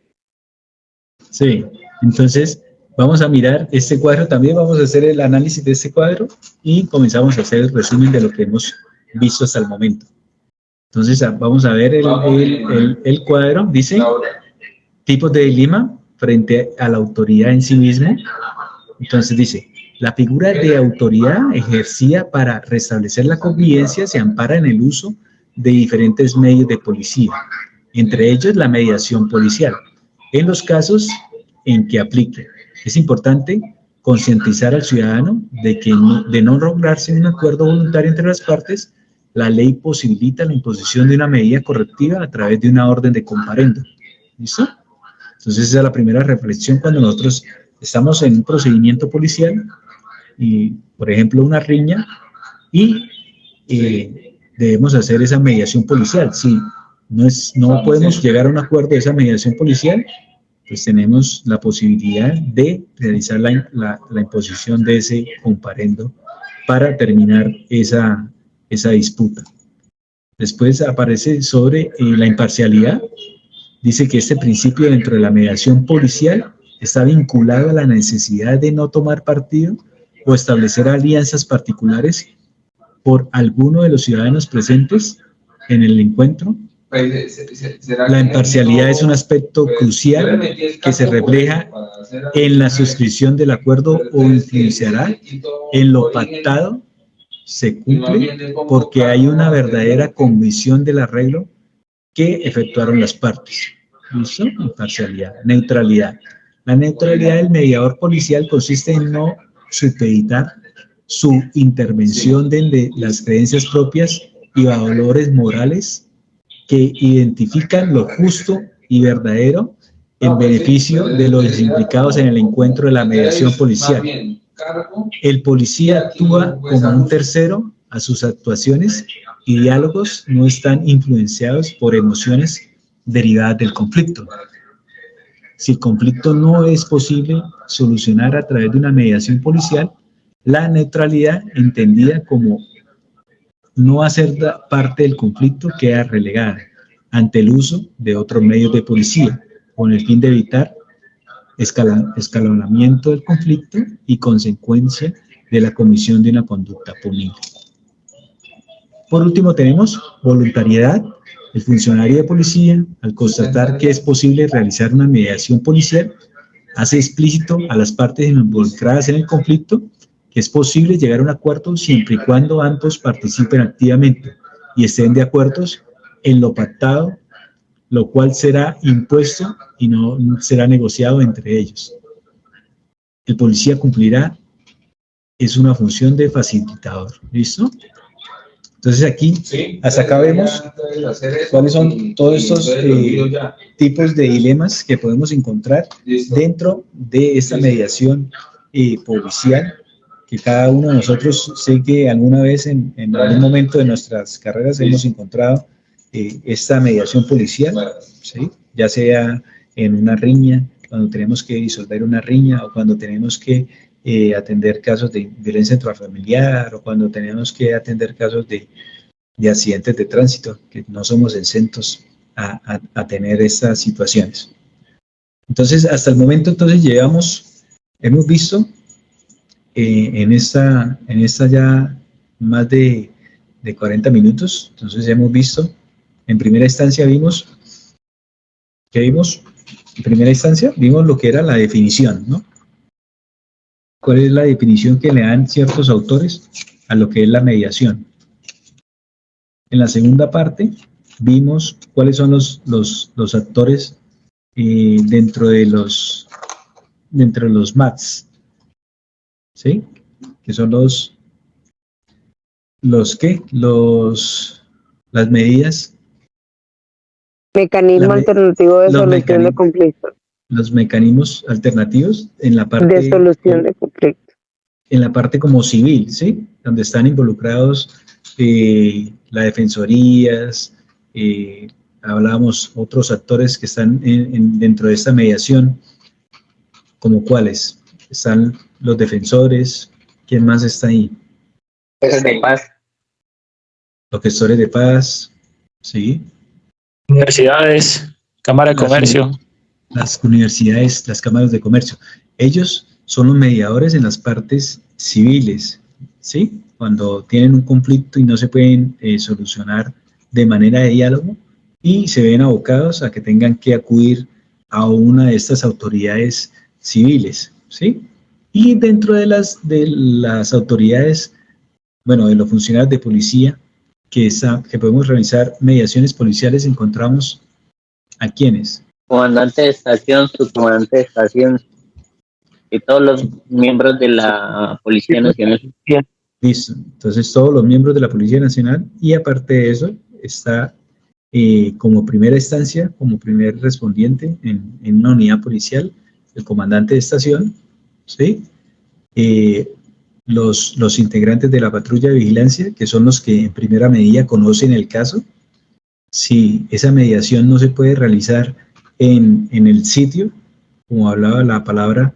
Sí, entonces vamos a mirar este cuadro también, vamos a hacer el análisis de este cuadro y comenzamos a hacer el resumen de lo que hemos visto hasta el momento. Entonces vamos a ver el cuadro. Dice, tipos de dilema frente a la autoridad en sí mismo. Entonces dice, la figura de autoridad ejercida para restablecer la convivencia se ampara en el uso de diferentes medios de policía, entre ellos la mediación policial, en los casos en que aplique. Es importante concientizar al ciudadano de que de no lograrse un acuerdo voluntario entre las partes, la ley posibilita la imposición de una medida correctiva a través de una orden de comparendo. ¿Listo? Entonces esa es la primera reflexión cuando nosotros estamos en un procedimiento policial y, por ejemplo, una riña y debemos hacer esa mediación policial. Si no podemos llegar a un acuerdo de esa mediación policial, pues tenemos la posibilidad de realizar la imposición de ese comparendo para terminar esa disputa. Después aparece sobre la imparcialidad. Dice que este principio dentro de la mediación policial está vinculado a la necesidad de no tomar partido o establecer alianzas particulares por alguno de los ciudadanos presentes en el encuentro. La imparcialidad es un aspecto crucial que se refleja en la suscripción del acuerdo o influenciará en lo pactado. Se cumple porque hay una verdadera convicción del arreglo que efectuaron las partes. ¿Listo? Imparcialidad. Neutralidad. La neutralidad del mediador policial consiste en no supeditar su intervención de las creencias propias y valores morales que identifican lo justo y verdadero en beneficio de los implicados en el encuentro de la mediación policial. El policía actúa como un tercero a sus actuaciones y diálogos no están influenciados por emociones derivadas del conflicto. Si el conflicto no es posible solucionar a través de una mediación policial, la neutralidad, entendida como no hacer parte del conflicto, queda relegada ante el uso de otros medios de policía, con el fin de evitar escalonamiento del conflicto y consecuencia de la comisión de una conducta punible. Por último tenemos voluntariedad. El funcionario de policía, al constatar que es posible realizar una mediación policial, hace explícito a las partes involucradas en el conflicto que es posible llegar a un acuerdo siempre y cuando ambos participen activamente, y estén de acuerdo en lo pactado, lo cual será impuesto y no será negociado entre ellos. El policía cumplirá, es una función de facilitador. ¿Listo? Entonces aquí, hasta acá vemos cuáles son todos estos tipos de dilemas que podemos encontrar dentro de esta mediación policial, que cada uno de nosotros sé que alguna vez en algún momento de nuestras carreras hemos encontrado esta mediación policial, ¿sí? Ya sea en una riña, cuando tenemos que disolver una riña, o cuando tenemos que atender casos de violencia intrafamiliar, o cuando tenemos que atender casos de accidentes de tránsito, que no somos exentos a tener estas situaciones. Entonces, hasta el momento, entonces hemos visto en esta ya más de 40 minutos, entonces hemos visto, en primera instancia vimos, ¿qué vimos? En primera instancia vimos lo que era la definición, ¿no? ¿Cuál es la definición que le dan ciertos autores a lo que es la mediación? En la segunda parte vimos cuáles son los actores dentro de los MATS, ¿sí? Que son las medidas. Mecanismo alternativo de solución de conflictos. Los mecanismos alternativos en la parte de solución de conflictos. En la parte como civil, ¿sí? Donde están involucrados las defensorías, hablábamos otros actores que están dentro de esta mediación, como cuáles. Están los defensores, ¿quién más está ahí? Gestores de paz. Los gestores de paz, ¿sí? Universidades, Cámara de Comercio. Las universidades, las cámaras de comercio. Ellos son los mediadores en las partes civiles, ¿sí? Cuando tienen un conflicto y no se pueden solucionar de manera de diálogo y se ven abocados a que tengan que acudir a una de estas autoridades civiles, ¿sí? Y dentro de las autoridades, bueno, de los funcionarios de policía que podemos realizar mediaciones policiales, encontramos ¿a quiénes? Comandante de estación, subcomandante de estación y todos los miembros de la Policía Nacional. Listo, entonces todos los miembros de la Policía Nacional, y aparte de eso está como primera instancia, como primer respondiente en una unidad policial, el comandante de estación, ¿sí? Los integrantes de la patrulla de vigilancia, que son los que en primera medida conocen el caso. Si esa mediación no se puede realizar en el sitio, como hablaba la palabra,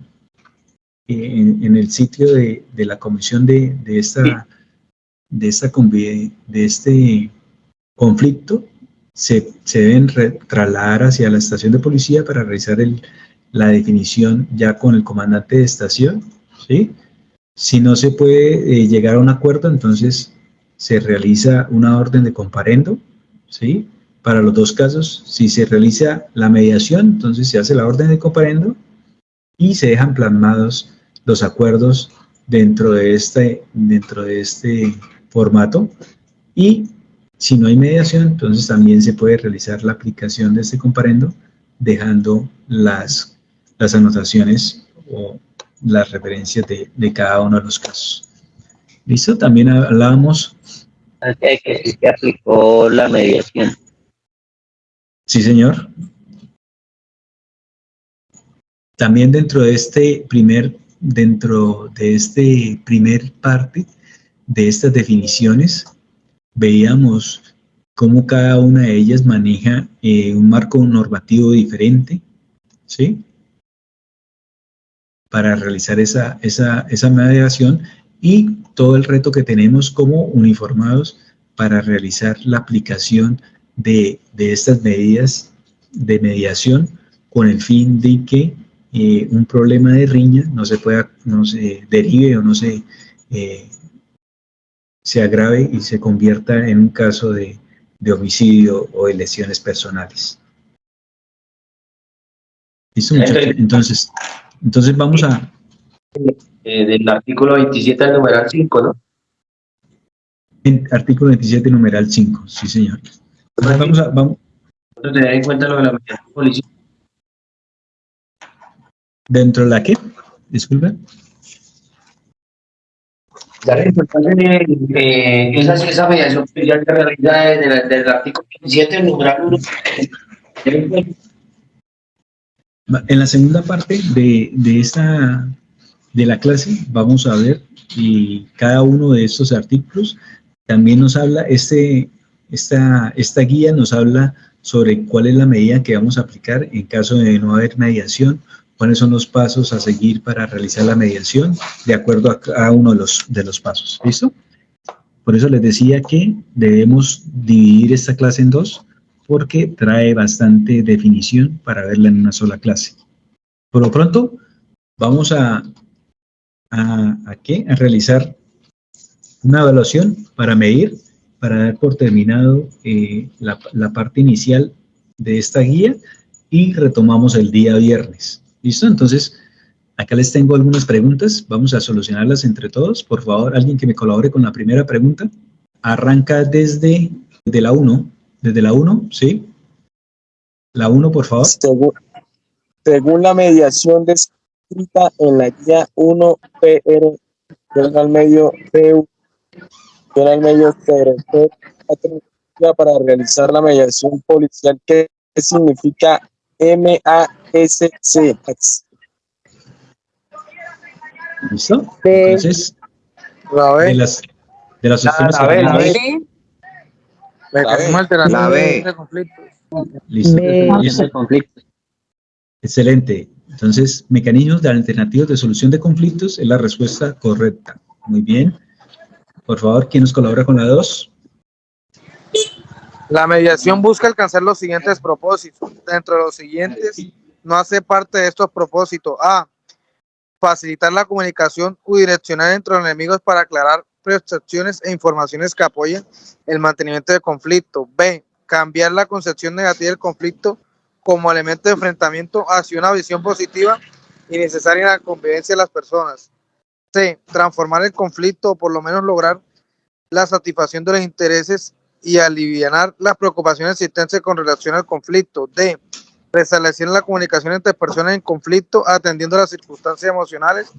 en el sitio de la comisión de este conflicto, se deben trasladar hacia la estación de policía para realizar la definición ya con el comandante de estación, ¿sí? Si no se puede llegar a un acuerdo, entonces se realiza una orden de comparendo, ¿sí? Para los dos casos, si se realiza la mediación, entonces se hace la orden de comparendo y se dejan plasmados los acuerdos dentro de este formato. Y si no hay mediación, entonces también se puede realizar la aplicación de este comparendo dejando las anotaciones o las referencias de cada uno de los casos. ¿Listo? También hablábamos... Que sí se aplicó la mediación. Sí, señor. También dentro de este primer parte de estas definiciones, veíamos cómo cada una de ellas maneja un marco normativo diferente, ¿sí? Para realizar esa mediación y todo el reto que tenemos como uniformados para realizar la aplicación de estas medidas de mediación con el fin de que un problema de riña no se derive o no se agrave y se convierta en un caso de homicidio o de lesiones personales. ¿Listo, muchachos? Entonces vamos a... Del artículo 27 al numeral 5, ¿no? Artículo 27, numeral 5, sí señor. Vamos. Tener en cuenta lo de la mediación policial. ¿Dentro de la qué? Disculpe. Darle importancia esa mediación policial que realiza desde el artículo 27, numeral 1. En la segunda parte de la clase vamos a ver y cada uno de estos artículos también nos habla, esta guía nos habla sobre cuál es la medida que vamos a aplicar en caso de no haber mediación, cuáles son los pasos a seguir para realizar la mediación de acuerdo a cada uno de los pasos. ¿Listo? Por eso les decía que debemos dividir esta clase en dos, porque trae bastante definición para verla en una sola clase. Por lo pronto, vamos a realizar una evaluación para medir, para dar por terminado la parte inicial de esta guía y retomamos el día viernes. ¿Listo? Entonces, acá les tengo algunas preguntas, vamos a solucionarlas entre todos. Por favor, alguien que me colabore con la primera pregunta. Arranca desde la 1. Desde la 1, ¿sí? La 1, por favor. Según la mediación descrita en la guía 1 PR, al medio PU, al medio CRP, para realizar la mediación policial, ¿qué significa MASC? ¿Listo? Entonces, de las opciones que La tenemos, mecanismo alternativo La B. de conflictos. listo. Ese conflicto. Excelente. Entonces, mecanismos de alternativos de solución de conflictos es la respuesta correcta. Muy bien. Por favor, ¿quién nos colabora con la 2? La mediación busca alcanzar los siguientes propósitos. Dentro de los siguientes, no hace parte de estos propósitos. A. Facilitar la comunicación unidireccional entre los enemigos para aclarar percepciones e informaciones que apoyen el mantenimiento del conflicto. B. Cambiar la concepción negativa del conflicto como elemento de enfrentamiento hacia una visión positiva y necesaria en la convivencia de las personas. C. Transformar el conflicto o por lo menos lograr la satisfacción de los intereses y alivianar las preocupaciones existentes con relación al conflicto. D. Restablecer la comunicación entre personas en conflicto atendiendo a las circunstancias emocionales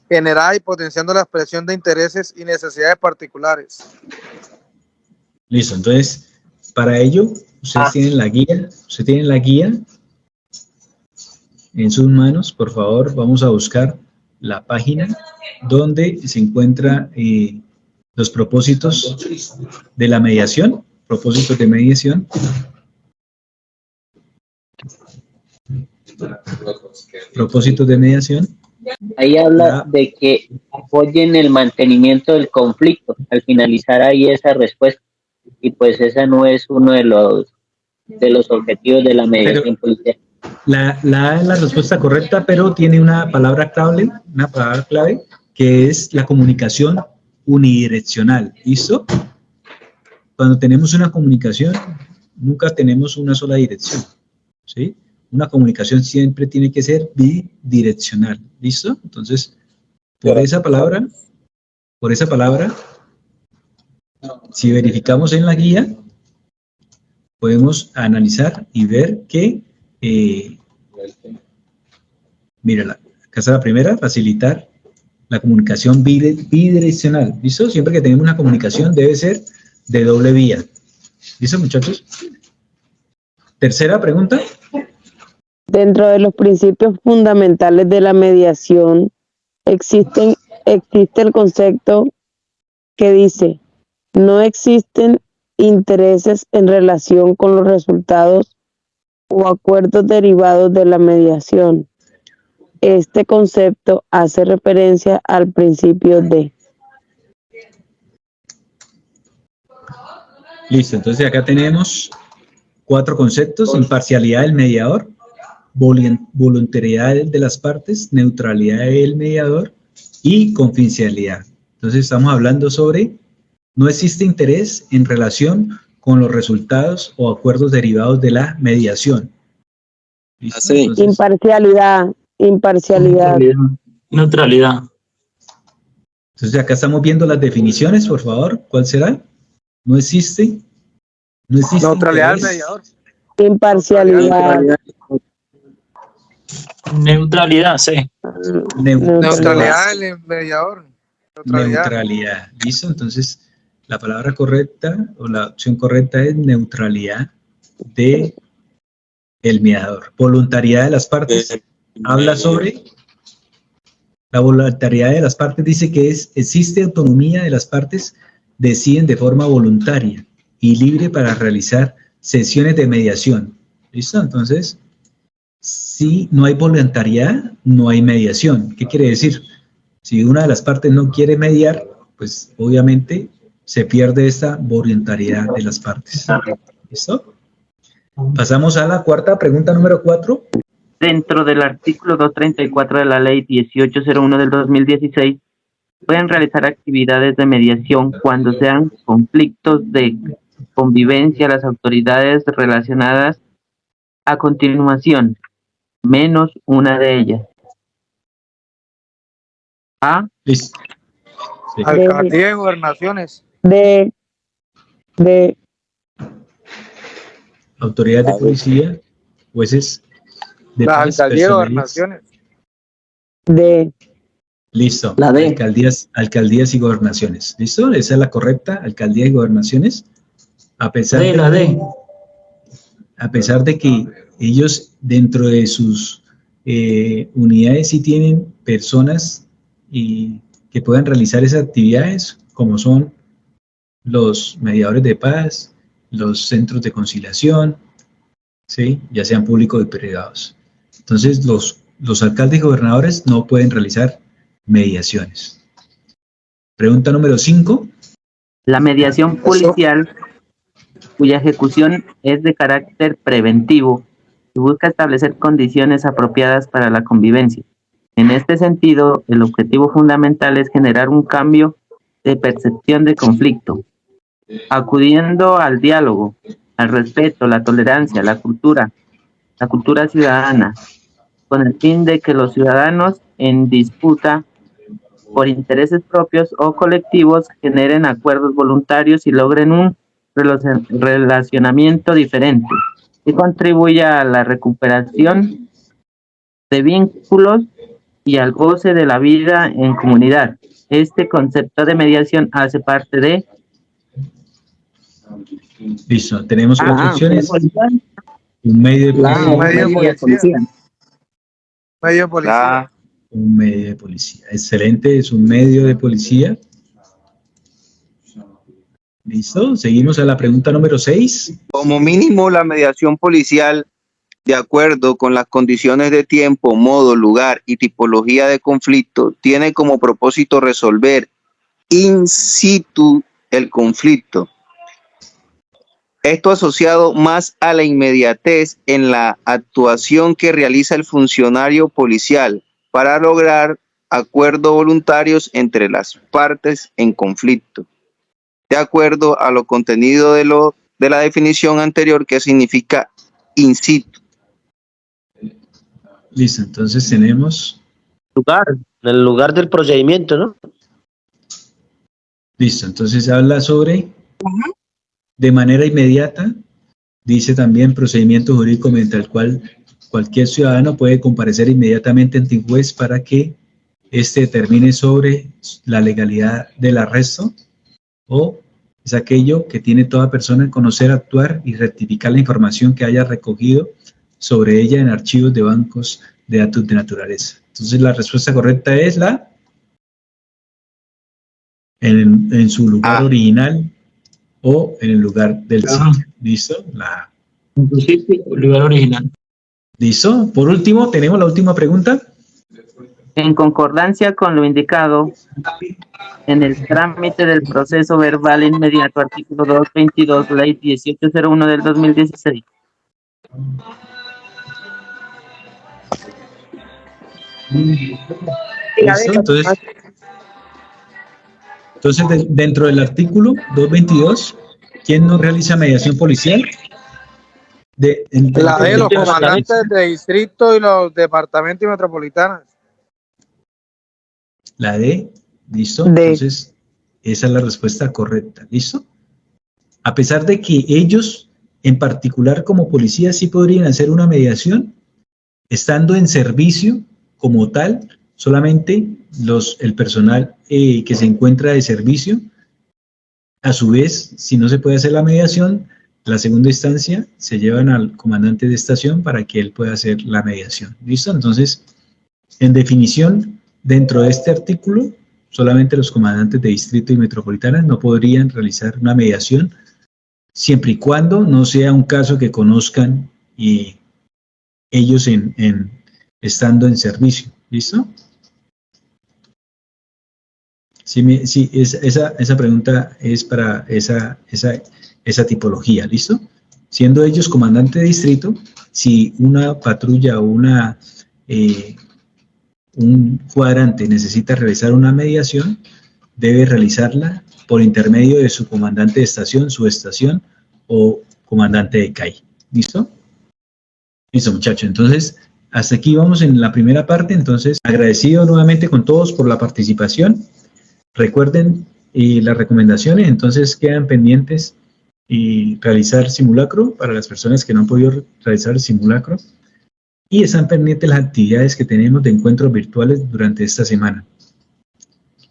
generadas y potenciando la expresión de intereses y necesidades particulares. Listo. Entonces, para ello, ustedes tienen la guía en sus manos. Por favor, vamos a buscar la página donde se encuentran los propósitos de la mediación, propósitos de mediación. Propósitos de mediación. Ahí habla de que apoyen el mantenimiento del conflicto. Al finalizar ahí esa respuesta. Y pues esa no es uno de los objetivos de la mediación policial. La A es la respuesta correcta, pero tiene una palabra clave, que es la comunicación unidireccional. ¿Listo? Cuando tenemos una comunicación, nunca tenemos una sola dirección. ¿Sí? Una comunicación siempre tiene que ser bidireccional. ¿Listo? Entonces, por esa palabra, si verificamos en la guía, podemos analizar y ver que, mira, acá está la primera, facilitar la comunicación bidireccional. ¿Listo? Siempre que tenemos una comunicación debe ser de doble vía. ¿Listo, muchachos? Tercera pregunta. Dentro de los principios fundamentales de la mediación existe el concepto que dice: no existen intereses en relación con los resultados o acuerdos derivados de la mediación. Este concepto hace referencia al principio de. Listo, entonces acá tenemos 4 conceptos: imparcialidad del mediador, voluntariedad de las partes, neutralidad del mediador y confidencialidad. Entonces estamos hablando sobre no existe interés en relación con los resultados o acuerdos derivados de la mediación. ¿Listo? Entonces, Imparcialidad. Neutralidad. Entonces acá estamos viendo las definiciones, por favor. ¿Cuál será? No existe. No existe Neutralidad del interés. mediador. Imparcialidad. Neutralidad, sí. Neutralidad del mediador. Neutralidad. ¿Listo? Entonces, la palabra correcta o la opción correcta es neutralidad de el mediador. Voluntariedad de las partes. Habla sobre la voluntariedad de las partes. Dice que existe autonomía de las partes, deciden de forma voluntaria y libre para realizar sesiones de mediación. ¿Listo? Entonces, si no hay voluntariedad, no hay mediación. ¿Qué quiere decir? Si una de las partes no quiere mediar, pues obviamente se pierde esta voluntariedad de las partes. ¿Listo? Pasamos a la cuarta pregunta, número 4. Dentro del artículo 234 de la Ley 1801 del 2016, pueden realizar actividades de mediación cuando sean conflictos de convivencia las autoridades relacionadas a continuación, menos una de ellas. A. Listo. Sí. Alcaldía y gobernaciones. De Autoridades de policía, jueces de Las paz, alcaldías y personerías. gobernaciones. Listo. La D. Alcaldías y gobernaciones. ¿Listo? Esa es la correcta, alcaldías y gobernaciones. A pesar de que ellos dentro de sus unidades sí tienen personas que puedan realizar esas actividades, como son los mediadores de paz, los centros de conciliación, ¿sí? Ya sean públicos o privados. Entonces, los alcaldes y gobernadores no pueden realizar mediaciones. Pregunta número 5. La mediación policial, cuya ejecución es de carácter preventivo y busca establecer condiciones apropiadas para la convivencia. En este sentido, el objetivo fundamental es generar un cambio de percepción de conflicto, acudiendo al diálogo, al respeto, la tolerancia, la cultura ciudadana, con el fin de que los ciudadanos en disputa por intereses propios o colectivos generen acuerdos voluntarios y logren un relacionamiento diferente que contribuya a la recuperación de vínculos y al goce de la vida en comunidad. Este concepto de mediación hace parte de... Listo, tenemos cuatro opciones. Un medio de policía. Medio policía. Un medio de policía. Excelente, es un medio de policía. Listo, seguimos a la pregunta número 6. Como mínimo, la mediación policial, de acuerdo con las condiciones de tiempo, modo, lugar y tipología de conflicto, tiene como propósito resolver in situ el conflicto. Esto asociado más a la inmediatez en la actuación que realiza el funcionario policial para lograr acuerdos voluntarios entre las partes en conflicto, de acuerdo a lo contenido de la definición anterior, que significa in situ. Listo, entonces tenemos... El lugar del procedimiento, ¿no? Listo, entonces habla sobre de manera inmediata, dice también procedimiento jurídico mediante el cual cualquier ciudadano puede comparecer inmediatamente ante un juez para que éste determine sobre la legalidad del arresto, o es aquello que tiene toda persona en conocer, actuar y rectificar la información que haya recogido sobre ella en archivos de bancos de datos de naturaleza. Entonces la respuesta correcta es la en su lugar original o en el lugar del sitio. ¿Listo? En sitio, lugar original. ¿Listo? Por último, tenemos la última pregunta. En concordancia con lo indicado en el trámite del proceso verbal inmediato, artículo 222, ley 1801 del 2016. ¿Listo? Entonces dentro del artículo 222, ¿quién no realiza mediación policial? La de los comandantes de distrito y los departamentos y metropolitanas. La D, ¿listo? Entonces, esa es la respuesta correcta, ¿listo? a pesar de que ellos, en particular como policías, sí podrían hacer una mediación, estando en servicio como tal, solamente el personal que se encuentra de servicio, a su vez, si no se puede hacer la mediación, la segunda instancia se llevan al comandante de estación para que él pueda hacer la mediación. ¿Listo? Entonces, en definición, dentro de este artículo, solamente los comandantes de distrito y metropolitanas no podrían realizar una mediación, siempre y cuando no sea un caso que conozcan ellos estando en servicio. ¿Listo? Sí, esa pregunta es para esa tipología, ¿listo? Siendo ellos comandante de distrito, si una patrulla o un cuadrante necesita realizar una mediación, debe realizarla por intermedio de su comandante de estación, su estación o comandante de CAI. ¿Listo? Listo, muchachos. Entonces, hasta aquí vamos en la primera parte. Entonces, agradecido nuevamente con todos por la participación. Recuerden las recomendaciones, entonces quedan pendientes y realizar simulacro para las personas que no han podido realizar el simulacro. Y están pendientes las actividades que tenemos de encuentros virtuales durante esta semana.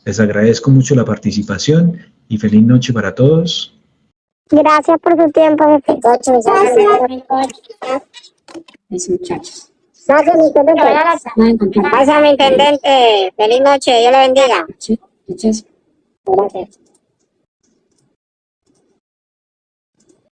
Les agradezco mucho la participación y feliz noche para todos. Gracias por tu tiempo, jefe. Muchachos. Gracias, mi intendente. Gracias, mi intendente. Feliz noche. Dios le bendiga. Gracias.